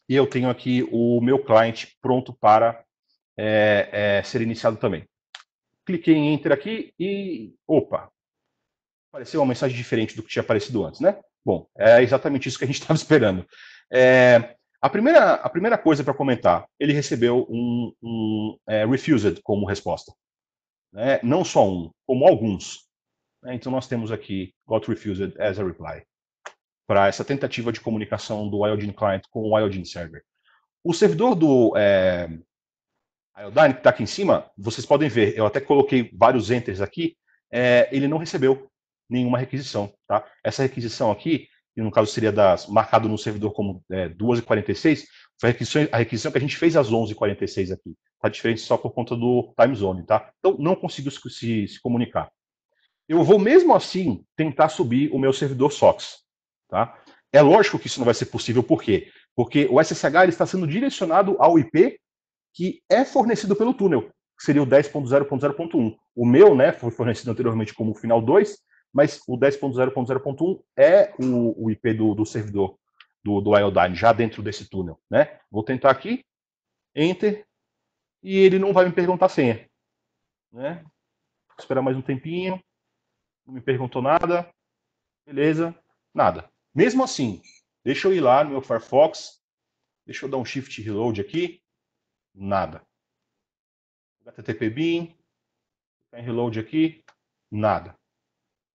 e eu tenho aqui o meu client pronto para ser iniciado também. Cliquei em Enter aqui e, opa, apareceu uma mensagem diferente do que tinha aparecido antes, né? Bom, é exatamente isso que a gente estava esperando. A primeira coisa para comentar, ele recebeu um refused como resposta. Né? Não só um, como alguns. Né? Então nós temos aqui got refused as a reply para essa tentativa de comunicação do Iodine Client com o Iodine Server. O servidor do Iodine, que está aqui em cima, vocês podem ver, eu até coloquei vários enters aqui, ele não recebeu nenhuma requisição. Tá? Essa requisição aqui, que no caso seria marcado no servidor como 2h46, foi a requisição que a gente fez às 11h46 aqui. Está diferente só por conta do time zone. Tá? Então não conseguiu se comunicar. Eu vou mesmo assim tentar subir o meu servidor SOX. Tá? É lógico que isso não vai ser possível, por quê? Porque o SSH ele está sendo direcionado ao IP que é fornecido pelo túnel, que seria o 10.0.0.1. O meu, né, foi fornecido anteriormente como final 2, mas o 10.0.0.1 é o IP do servidor do Iodine, já dentro desse túnel. Né? Vou tentar aqui, Enter, e ele não vai me perguntar a senha. Né? Vou esperar mais um tempinho, não me perguntou nada, beleza, nada. Mesmo assim, deixa eu ir lá no meu Firefox, deixa eu dar um Shift Reload aqui, nada. HTTP bin, em reload aqui, nada.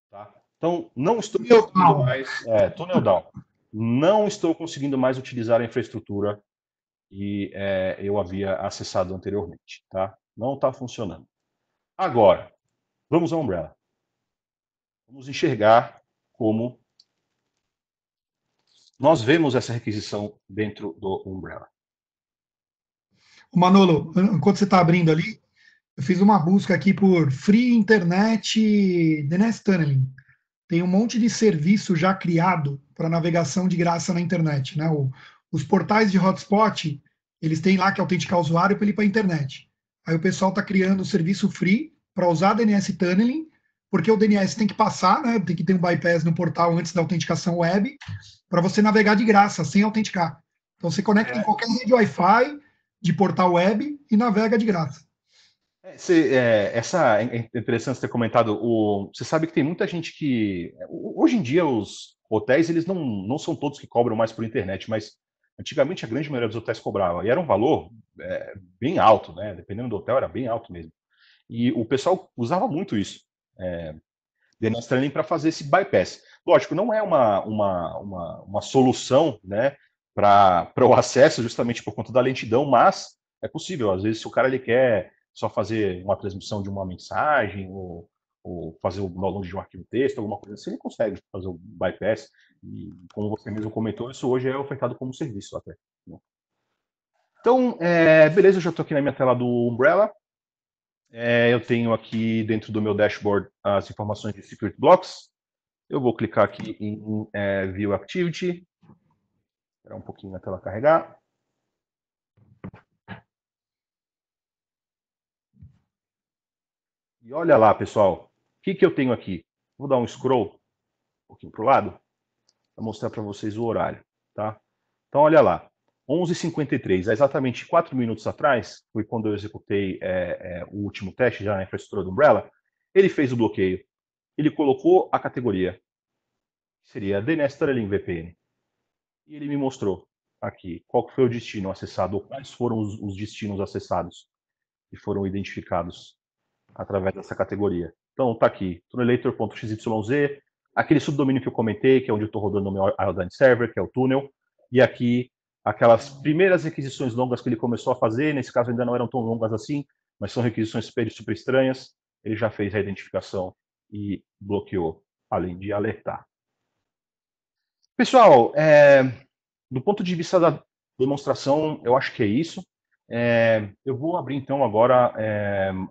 Tá? Então, não estou conseguindo mais. Tunnel down. Não estou conseguindo mais utilizar a infraestrutura que eu havia acessado anteriormente. Tá? Não está funcionando. Agora, vamos ao Umbrella. Vamos enxergar como nós vemos essa requisição dentro do Umbrella.
Manolo, enquanto você está abrindo ali, eu fiz uma busca aqui por Free Internet DNS Tunneling. Tem um monte de serviço já criado para navegação de graça na internet. Né? Os portais de hotspot, eles têm lá que autenticar o usuário para ele ir para a internet. Aí o pessoal está criando o serviço free para usar DNS Tunneling porque o DNS tem que passar, né? Tem que ter um bypass no portal antes da autenticação web, para você navegar de graça, sem autenticar. Então você conecta em qualquer rede Wi-Fi de portal web e navega de graça.
É interessante ter comentado. Você sabe que tem muita gente que. Hoje em dia, os hotéis eles não são todos que cobram mais por internet, mas antigamente a grande maioria dos hotéis cobrava. E era um valor bem alto, né? Dependendo do hotel, era bem alto mesmo. E o pessoal usava muito isso. DNS Tunneling para fazer esse bypass. Lógico, não é uma solução, né, para o acesso, justamente por conta da lentidão, mas é possível. Às vezes, se o cara ele quer só fazer uma transmissão de uma mensagem ou fazer o download de um arquivo texto, alguma coisa assim, ele consegue fazer o bypass. E, como você mesmo comentou, isso hoje é ofertado como serviço até. Né? Então, beleza, eu já estou aqui na minha tela do Umbrella. Eu tenho aqui dentro do meu dashboard as informações de Secret Blocks. Eu vou clicar aqui em View Activity. Esperar um pouquinho a tela carregar. E olha lá, pessoal. O que eu tenho aqui? Vou dar um scroll um pouquinho para o lado para mostrar para vocês o horário. Tá? Então, olha lá. 11h53, exatamente 4 minutos atrás, foi quando eu executei o último teste já na infraestrutura do Umbrella. Ele fez o bloqueio. Ele colocou a categoria, que seria DNS Tunneling VPN. E ele me mostrou aqui qual foi o destino acessado, ou quais foram os destinos acessados que foram identificados através dessa categoria. Então, está aqui, tunnelator.xyz, aquele subdomínio que eu comentei, que é onde eu estou rodando o meu Iodine Server, que é o túnel, e aqui aquelas primeiras requisições longas que ele começou a fazer, nesse caso ainda não eram tão longas assim, mas são requisições super estranhas, ele já fez a identificação e bloqueou, além de alertar. Pessoal, do ponto de vista da demonstração, eu acho que é isso. Eu vou abrir, então, agora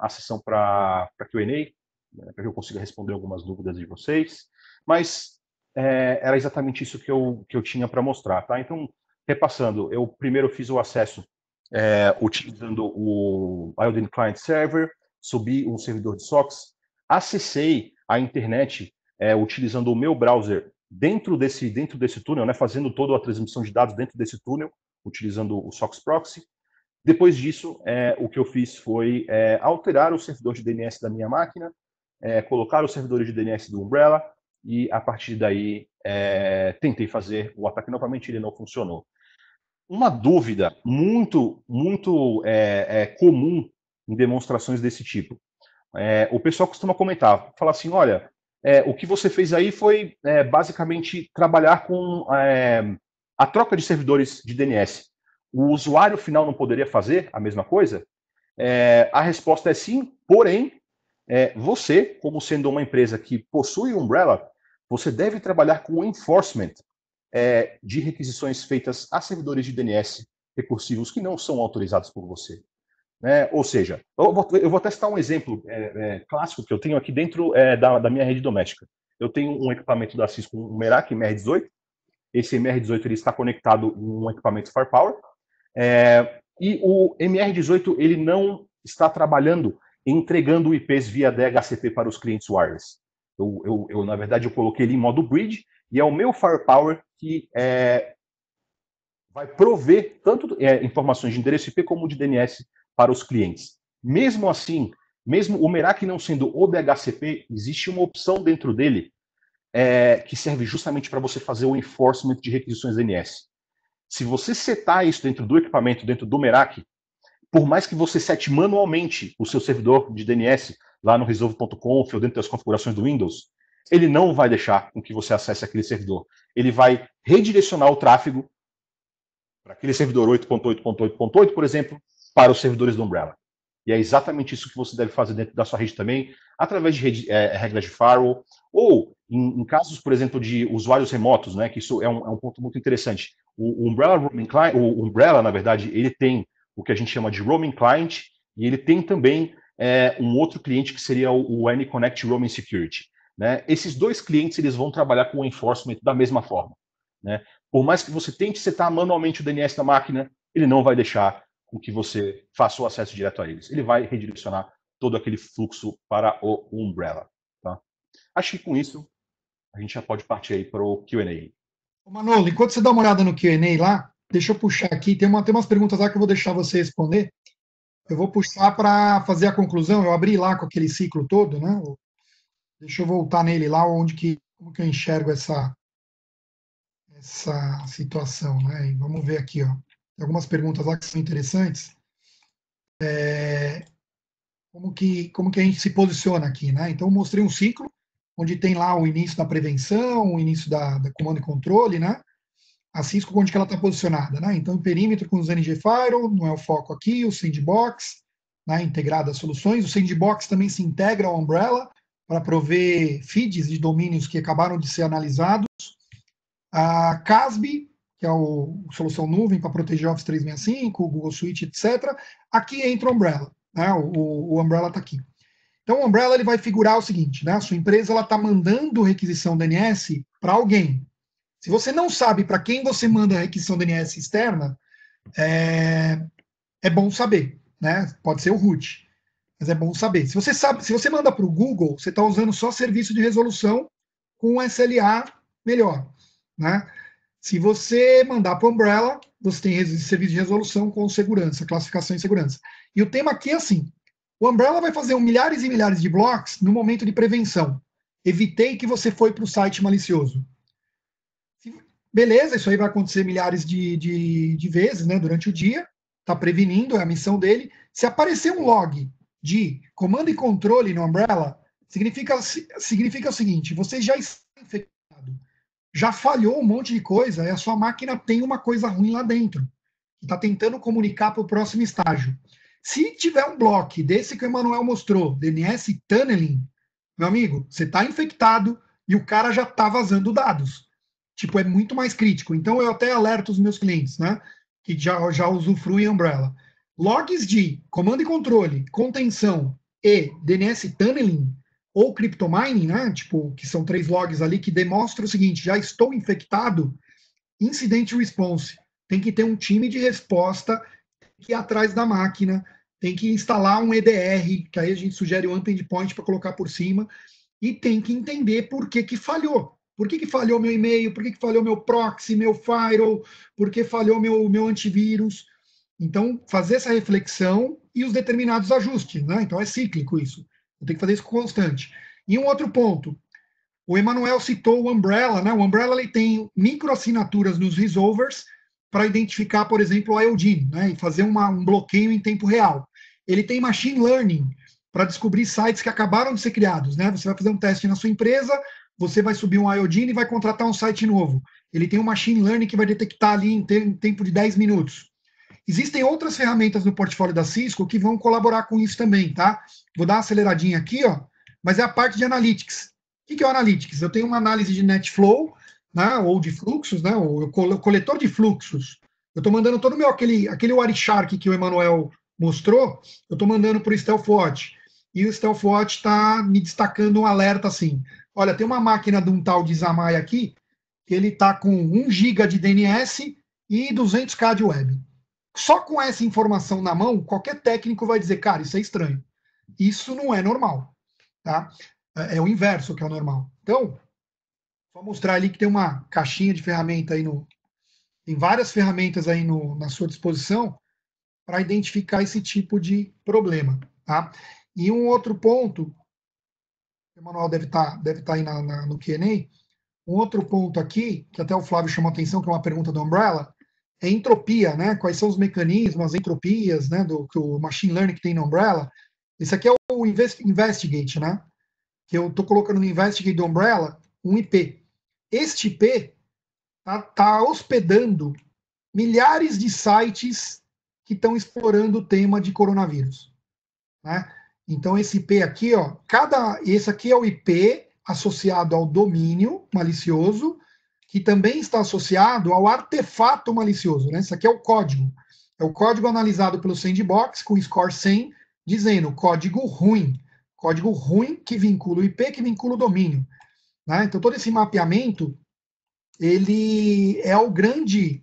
a sessão para Q&A, né, para que eu consiga responder algumas dúvidas de vocês. Mas era exatamente isso que eu tinha para mostrar. Tá? Então, repassando, eu primeiro fiz o acesso utilizando o Iodine Client Server, subi um servidor de SOCKS, acessei a internet utilizando o meu browser dentro desse túnel, né, fazendo toda a transmissão de dados dentro desse túnel, utilizando o SOCKS Proxy. Depois disso, o que eu fiz foi alterar o servidor de DNS da minha máquina, colocar os servidores de DNS do Umbrella, e a partir daí tentei fazer o ataque novamente, ele não funcionou. Uma dúvida muito comum em demonstrações desse tipo. O pessoal costuma comentar, fala assim, olha, o que você fez aí foi basicamente trabalhar com a troca de servidores de DNS. O usuário final não poderia fazer a mesma coisa? A resposta é sim, porém, você, como sendo uma empresa que possui Umbrella, você deve trabalhar com o enforcement de requisições feitas a servidores de DNS recursivos que não são autorizados por você. Ou seja, eu vou testar um exemplo clássico que eu tenho aqui dentro da minha rede doméstica. Eu tenho um equipamento da Cisco, um Meraki MR18. Esse MR18 ele está conectado em um equipamento Firepower. E o MR18 ele não está trabalhando entregando IPs via DHCP para os clientes wireless. Na verdade, eu coloquei ele em modo bridge e é o meu Firepower que vai prover tanto informações de endereço IP como de DNS para os clientes. Mesmo assim, mesmo o Meraki não sendo o DHCP, existe uma opção dentro dele que serve justamente para você fazer o enforcement de requisições DNS. Se você setar isso dentro do equipamento, dentro do Meraki, por mais que você sete manualmente o seu servidor de DNS lá no resolve.conf ou dentro das configurações do Windows, ele não vai deixar com que você acesse aquele servidor. Ele vai redirecionar o tráfego para aquele servidor 8.8.8.8, por exemplo, para os servidores do Umbrella. E é exatamente isso que você deve fazer dentro da sua rede também, através de regras de firewall, ou em casos, por exemplo, de usuários remotos, né, que isso é um ponto muito interessante. O Umbrella Roaming Client, o Umbrella, na verdade, ele tem o que a gente chama de Roaming Client, e ele tem também um outro cliente que seria o AnyConnect Roaming Security. Né? Esses dois clientes eles vão trabalhar com o enforcement da mesma forma. Né? Por mais que você tente setar manualmente o DNS da máquina, ele não vai deixar com que você faça o acesso direto a eles. Ele vai redirecionar todo aquele fluxo para o Umbrella. Tá? Acho que com isso a gente já pode partir aí para o Q&A.
Ô, Manolo, enquanto você dá uma olhada no Q&A lá, deixa eu puxar aqui, tem umas perguntas lá que eu vou deixar você responder. Eu vou puxar para fazer a conclusão. Eu abri lá com aquele ciclo todo, né? Deixa eu voltar nele lá, como que eu enxergo essa situação, né? E vamos ver aqui, ó. Tem algumas perguntas lá que são interessantes. Como que a gente se posiciona aqui, né? Então, eu mostrei um ciclo onde tem lá o início da prevenção, o início da comando e controle, né? A Cisco, onde que ela está posicionada, né? Então, o perímetro com os NG Firewall, não é o foco aqui, o Sandbox, né, integrado às soluções. O Sandbox também se integra ao Umbrella para prover feeds de domínios que acabaram de ser analisados. A CASB, que é a solução nuvem para proteger Office 365, o Google Suite, etc. Aqui entra o Umbrella, né? O Umbrella está aqui. Então, o Umbrella ele vai figurar o seguinte, né? A sua empresa está mandando requisição DNS para alguém. Se você não sabe para quem você manda a requisição DNS externa, é bom saber, né? Pode ser o root, mas é bom saber. Se você manda para o Google, você está usando só serviço de resolução com SLA melhor, né? Se você mandar para o Umbrella, você tem serviço de resolução com segurança, classificação e segurança. E o tema aqui é assim: o Umbrella vai fazer milhares e milhares de blocos no momento de prevenção. Evitei que você foi para o site malicioso. Beleza, isso aí vai acontecer milhares de vezes, né, durante o dia. Está prevenindo, é a missão dele. Se aparecer um log de comando e controle no Umbrella, significa o seguinte: você já está infectado, já falhou um monte de coisa, e a sua máquina tem uma coisa ruim lá dentro, que está tentando comunicar para o próximo estágio. Se tiver um bloco desse que o Emanuel mostrou, DNS tunneling, meu amigo, você está infectado e o cara já está vazando dados. Tipo, é muito mais crítico. Então, eu até alerto os meus clientes, né? Que já usufruem Umbrella. Logs de comando e controle, contenção e DNS tunneling ou cryptomining, né? Tipo, que são 3 logs ali que demonstram o seguinte: já estou infectado. Incident response. Tem que ter um time de resposta que ir atrás da máquina, tem que instalar um EDR, que aí a gente sugere o endpoint para colocar por cima, e tem que entender por que falhou. Por que falhou meu e-mail? Por que falhou meu proxy, meu firewall? Por que falhou meu antivírus? Então, fazer essa reflexão e os determinados ajustes, né? Então, é cíclico isso. Eu tenho que fazer isso constante. E um outro ponto, o Emanuel citou o Umbrella, né? O Umbrella ele tem microassinaturas nos resolvers para identificar, por exemplo, o IOD, né? E fazer um bloqueio em tempo real. Ele tem machine learning para descobrir sites que acabaram de ser criados, né? Você vai fazer um teste na sua empresa, você vai subir um IOD e vai contratar um site novo. Ele tem um machine learning que vai detectar ali em tempo de 10 minutos. Existem outras ferramentas no portfólio da Cisco que vão colaborar com isso também, tá? Vou dar uma aceleradinha aqui, ó, mas é a parte de analytics. O que é o analytics? Eu tenho uma análise de NetFlow, né, ou de fluxos, né, o coletor de fluxos. Eu estou mandando todo o meu aquele Wireshark que o Emanuel mostrou, eu estou mandando para o StealthWatch. E o StealthWatch está me destacando um alerta assim: olha, tem uma máquina de um tal de Zamai aqui, que ele está com 1 GB de DNS e 200K de web. Só com essa informação na mão, qualquer técnico vai dizer, cara, isso é estranho. Isso não é normal. Tá? É o inverso que é o normal. Então, vou mostrar ali que tem uma caixinha de ferramenta aí tem várias ferramentas aí na sua disposição para identificar esse tipo de problema. Tá? E um outro ponto, o Manuel deve tá aí no Q&A, um outro ponto aqui, que até o Flávio chamou a atenção, que é uma pergunta do Umbrella, é entropia, né? Quais são os mecanismos, as entropias, né? Do machine learning que tem no Umbrella. Esse aqui é o Investigate, né? Que eu estou colocando no Investigate do Umbrella um IP. Este IP tá hospedando milhares de sites que estão explorando o tema de coronavírus, né? Então esse IP aqui, ó, esse aqui é o IP associado ao domínio malicioso, que também está associado ao artefato malicioso, né? Isso aqui é o código. É o código analisado pelo Sandbox com score 100, dizendo código ruim. Código ruim que vincula o IP, que vincula o domínio. Né? Então, todo esse mapeamento, ele é o grande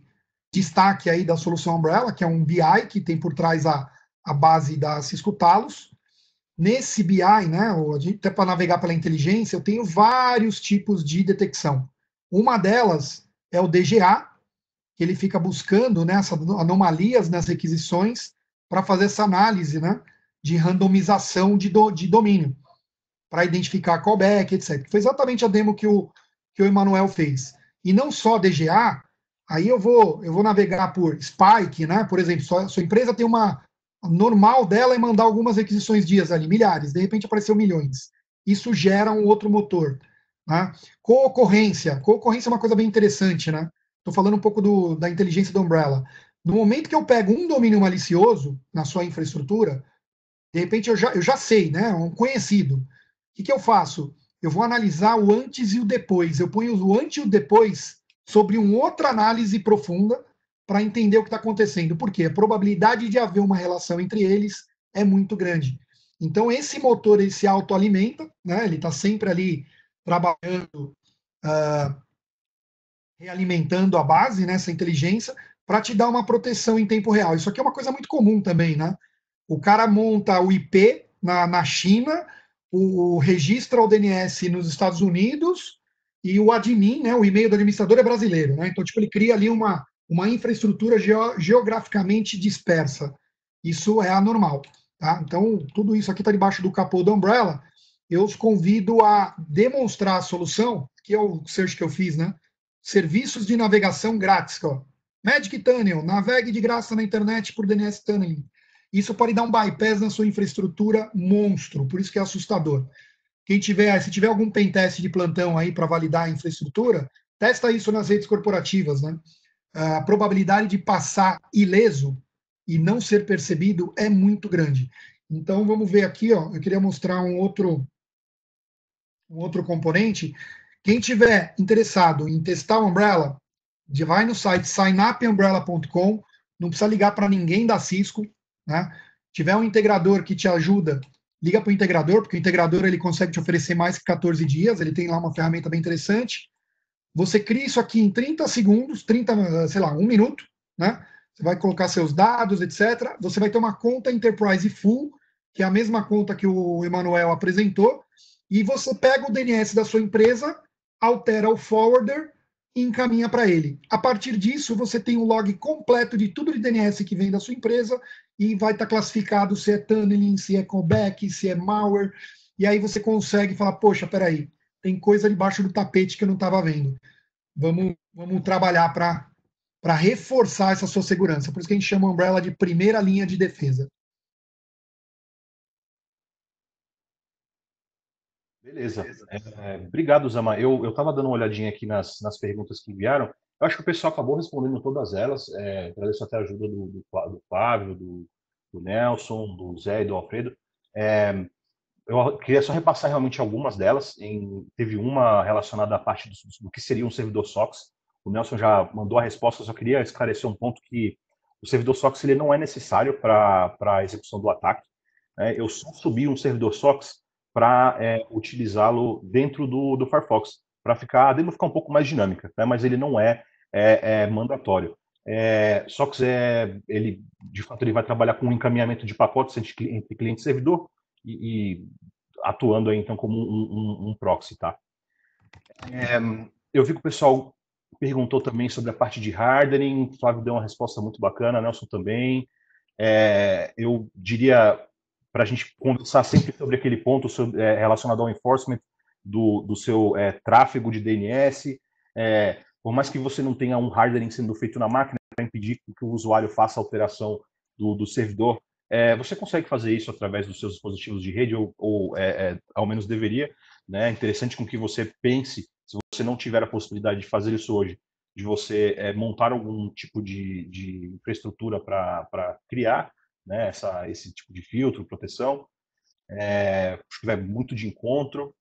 destaque aí da solução Umbrella, que é um BI que tem por trás a base da Cisco Talos, Nesse BI, né, até para navegar pela inteligência, eu tenho vários tipos de detecção. Uma delas é o DGA, que ele fica buscando, né, essas anomalias nas requisições para fazer essa análise, né, de randomização de domínio, para identificar callback, etc. Foi exatamente a demo que o Emanuel fez. E não só DGA, aí eu vou navegar por Spike, né? Por exemplo, sua empresa tem uma. A normal dela é mandar algumas requisições dias ali, milhares, de repente apareceu milhões. Isso gera um outro motor. Né? Concorrência. Concorrência é uma coisa bem interessante, né? Estou falando um pouco da inteligência do Umbrella. No momento que eu pego um domínio malicioso na sua infraestrutura, de repente eu já sei, né? Um conhecido. O que eu faço? Eu vou analisar o antes e o depois. Eu ponho o antes e o depois sobre uma outra análise profunda para entender o que está acontecendo. Por quê? A probabilidade de haver uma relação entre eles é muito grande. Então, esse motor ele se autoalimenta, né? Ele está sempre ali trabalhando, uh, realimentando a base, né? Essa inteligência, para te dar uma proteção em tempo real. Isso aqui é uma coisa muito comum também, né? O cara monta o IP na China, registra o DNS nos Estados Unidos e o admin, né, o e-mail do administrador é brasileiro. Né? Então, tipo, ele cria ali uma infraestrutura geograficamente dispersa. Isso é anormal. Tá? Então, tudo isso aqui está debaixo do capô da Umbrella. Eu os convido a demonstrar a solução, que é o search que eu fiz, né? Serviços de navegação grátis. Ó. Magic Tunnel, navegue de graça na internet por DNS Tunneling. Isso pode dar um bypass na sua infraestrutura monstro, por isso que é assustador. Se tiver algum pentest de plantão aí para validar a infraestrutura, testa isso nas redes corporativas, né? A probabilidade de passar ileso e não ser percebido é muito grande. Então vamos ver aqui, ó, eu queria mostrar um outro componente. Quem tiver interessado em testar o Umbrella, vai no site signupumbrella.com, não precisa ligar para ninguém da Cisco, né? Tiver um integrador que te ajuda, liga para o integrador, porque o integrador ele consegue te oferecer mais que 14 dias, ele tem lá uma ferramenta bem interessante. Você cria isso aqui em 30 segundos, 30, sei lá, um minuto, né? Você vai colocar seus dados, etc. Você vai ter uma conta Enterprise Full, que é a mesma conta que o Emanuel apresentou, e você pega o DNS da sua empresa, altera o forwarder e encaminha para ele. A partir disso, você tem um log completo de tudo de DNS que vem da sua empresa e vai estar classificado se é tunneling, se é callback, se é malware. E aí você consegue falar, poxa, peraí, tem coisa debaixo do tapete que eu não estava vendo. Vamos trabalhar para reforçar essa sua segurança. Por isso que a gente chama a Umbrella de primeira linha de defesa.
Beleza. Obrigado, Zama. Eu estava dando uma olhadinha aqui nas perguntas que enviaram. Eu acho que o pessoal acabou respondendo todas elas. Agradeço até a ajuda do Flávio, do Nelson, do Zé e do Alfredo. Eu queria só repassar realmente algumas delas. Teve uma relacionada à parte do que seria um servidor SOX. O Nelson já mandou a resposta, só queria esclarecer um ponto que o servidor SOX ele não é necessário para a execução do ataque. Eu só subi um servidor SOX para utilizá-lo dentro do Firefox, para a demo ficar um pouco mais dinâmica, né? Mas ele não é mandatório. SOX, ele, de fato, ele vai trabalhar com um encaminhamento de pacotes entre cliente e servidor, e atuando aí, então, como um proxy, tá? Eu vi que o pessoal perguntou também sobre a parte de hardening, o Flávio deu uma resposta muito bacana, Nelson também. Eu diria para a gente conversar sempre sobre aquele ponto relacionado ao enforcement do seu tráfego de DNS. Por mais que você não tenha um hardening sendo feito na máquina para impedir que o usuário faça a alteração do servidor, você consegue fazer isso através dos seus dispositivos de rede, ou ao menos deveria. Né? É interessante com que você pense, se você não tiver a possibilidade de fazer isso hoje, de você montar algum tipo de infraestrutura para criar, né, esse tipo de filtro, proteção. Acho que vai muito de encontro.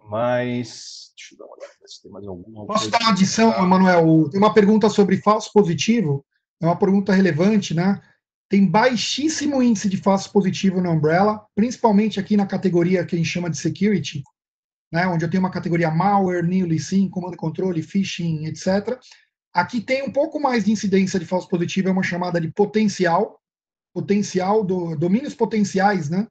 Mas deixa eu dar uma olhada se tem mais alguma
Posso
coisa.
dar uma adição, Emanuel? Tem uma pergunta sobre falso positivo, é uma pergunta relevante, né? Tem baixíssimo índice de falso positivo na Umbrella, principalmente aqui na categoria que a gente chama de security, né? Onde eu tenho uma categoria malware, newly sim, comando e controle, phishing, etc. Aqui tem um pouco mais de incidência de falso positivo, é uma chamada de potencial domínios potenciais, né?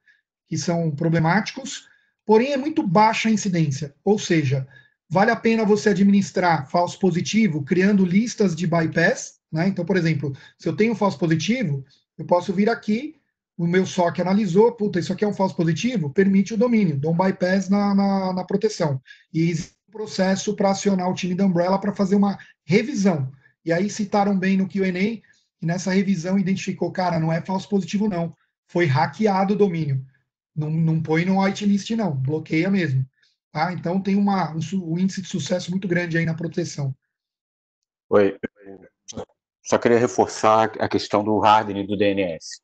que são problemáticos, porém é muito baixa a incidência. Ou seja, vale a pena você administrar falso positivo criando listas de bypass, né? Então, por exemplo, se eu tenho falso positivo, eu posso vir aqui, o meu SOC analisou, puta, isso aqui é um falso positivo, permite o domínio, dou um bypass na proteção. E existe um processo para acionar o time da Umbrella para fazer uma revisão. E aí citaram bem no Q&A, e nessa revisão identificou, cara, não é falso positivo não, foi hackeado o domínio. Não põe no whitelist não, bloqueia mesmo. Tá? Então tem um índice de sucesso muito grande aí na proteção.
Oi, só queria reforçar a questão do hardening do DNS.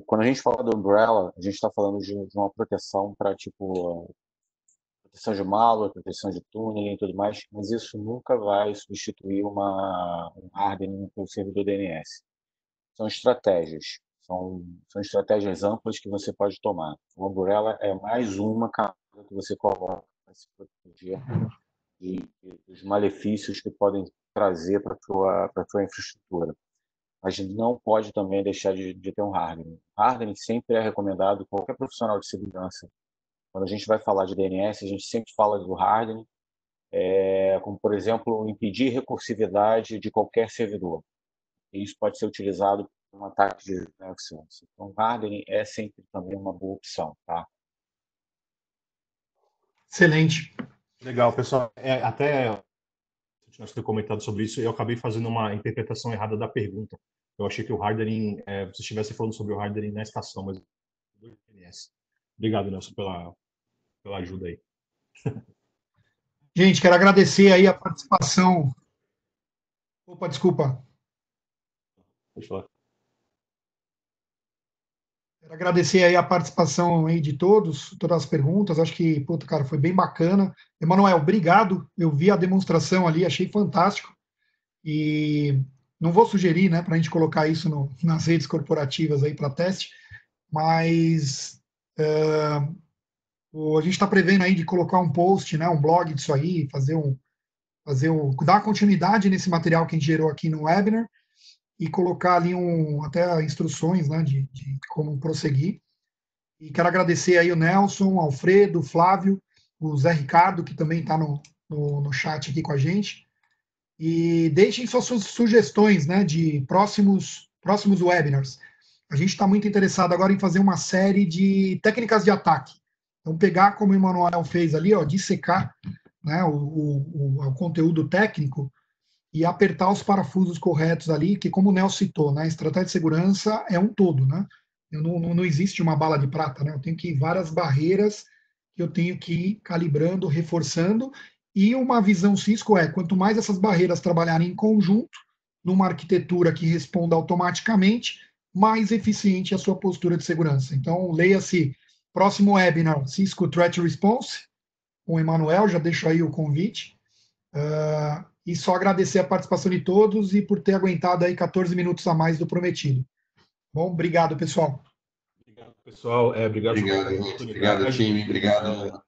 Quando a gente fala do Umbrella, a gente está falando de uma proteção para, tipo, proteção de malware, proteção de tunneling e tudo mais, mas isso nunca vai substituir um hardening no servidor DNS. São estratégias, são estratégias amplas que você pode tomar. O Umbrella é mais uma camada que você coloca para se proteger dos malefícios que podem trazer para a tua infraestrutura. Mas não pode também deixar de ter um hardening. Hardening sempre é recomendado, qualquer profissional de segurança. Quando a gente vai falar de DNS, a gente sempre fala do hardening, como, por exemplo, impedir recursividade de qualquer servidor. E isso pode ser utilizado para um ataque de access. Então, hardening é sempre também uma boa opção, tá?
Excelente.
Legal, pessoal. Até nós ter comentado sobre isso, eu acabei fazendo uma interpretação errada da pergunta. Eu achei que o hardening, você estivesse falando sobre o hardening na estação, mas do DNS. Obrigado, Nelson, pela ajuda aí.
Gente, quero agradecer aí a participação. Opa, desculpa.
Deixa eu falar.
Quero agradecer aí a participação aí de todos, todas as perguntas. Acho que, puta, cara, foi bem bacana. Emanuel, obrigado. Eu vi a demonstração ali, achei fantástico. E não vou sugerir, né, para a gente colocar isso nas redes corporativas aí para teste, mas a gente está prevendo aí de colocar um post, né, um blog disso aí, dar continuidade nesse material que a gente gerou aqui no webinar e colocar ali até instruções, né, de como prosseguir. E quero agradecer aí o Nelson, o Alfredo, o Flávio, o Zé Ricardo, que também está no chat aqui com a gente. E deixem suas sugestões, né, de próximos webinars. A gente está muito interessado agora em fazer uma série de técnicas de ataque. Então, pegar, como o Emanuel fez ali, ó, dissecar, né, o conteúdo técnico e apertar os parafusos corretos ali, que como o Nelson citou, né, estratégia de segurança é um todo, né? Não existe uma bala de prata, né? Eu tenho que ir várias barreiras que eu tenho que ir calibrando, reforçando, e uma visão Cisco é, quanto mais essas barreiras trabalharem em conjunto, numa arquitetura que responda automaticamente, mais eficiente é a sua postura de segurança. Então, leia-se próximo webinar, Cisco Threat Response, com o Emanuel, já deixo aí o convite. E só agradecer a participação de todos e por ter aguentado aí 14 minutos a mais do prometido. Bom, obrigado, pessoal.
Obrigado, pessoal. Obrigado
Obrigado,
pela
Roto.
oportunidade.
Obrigado, time. Obrigado.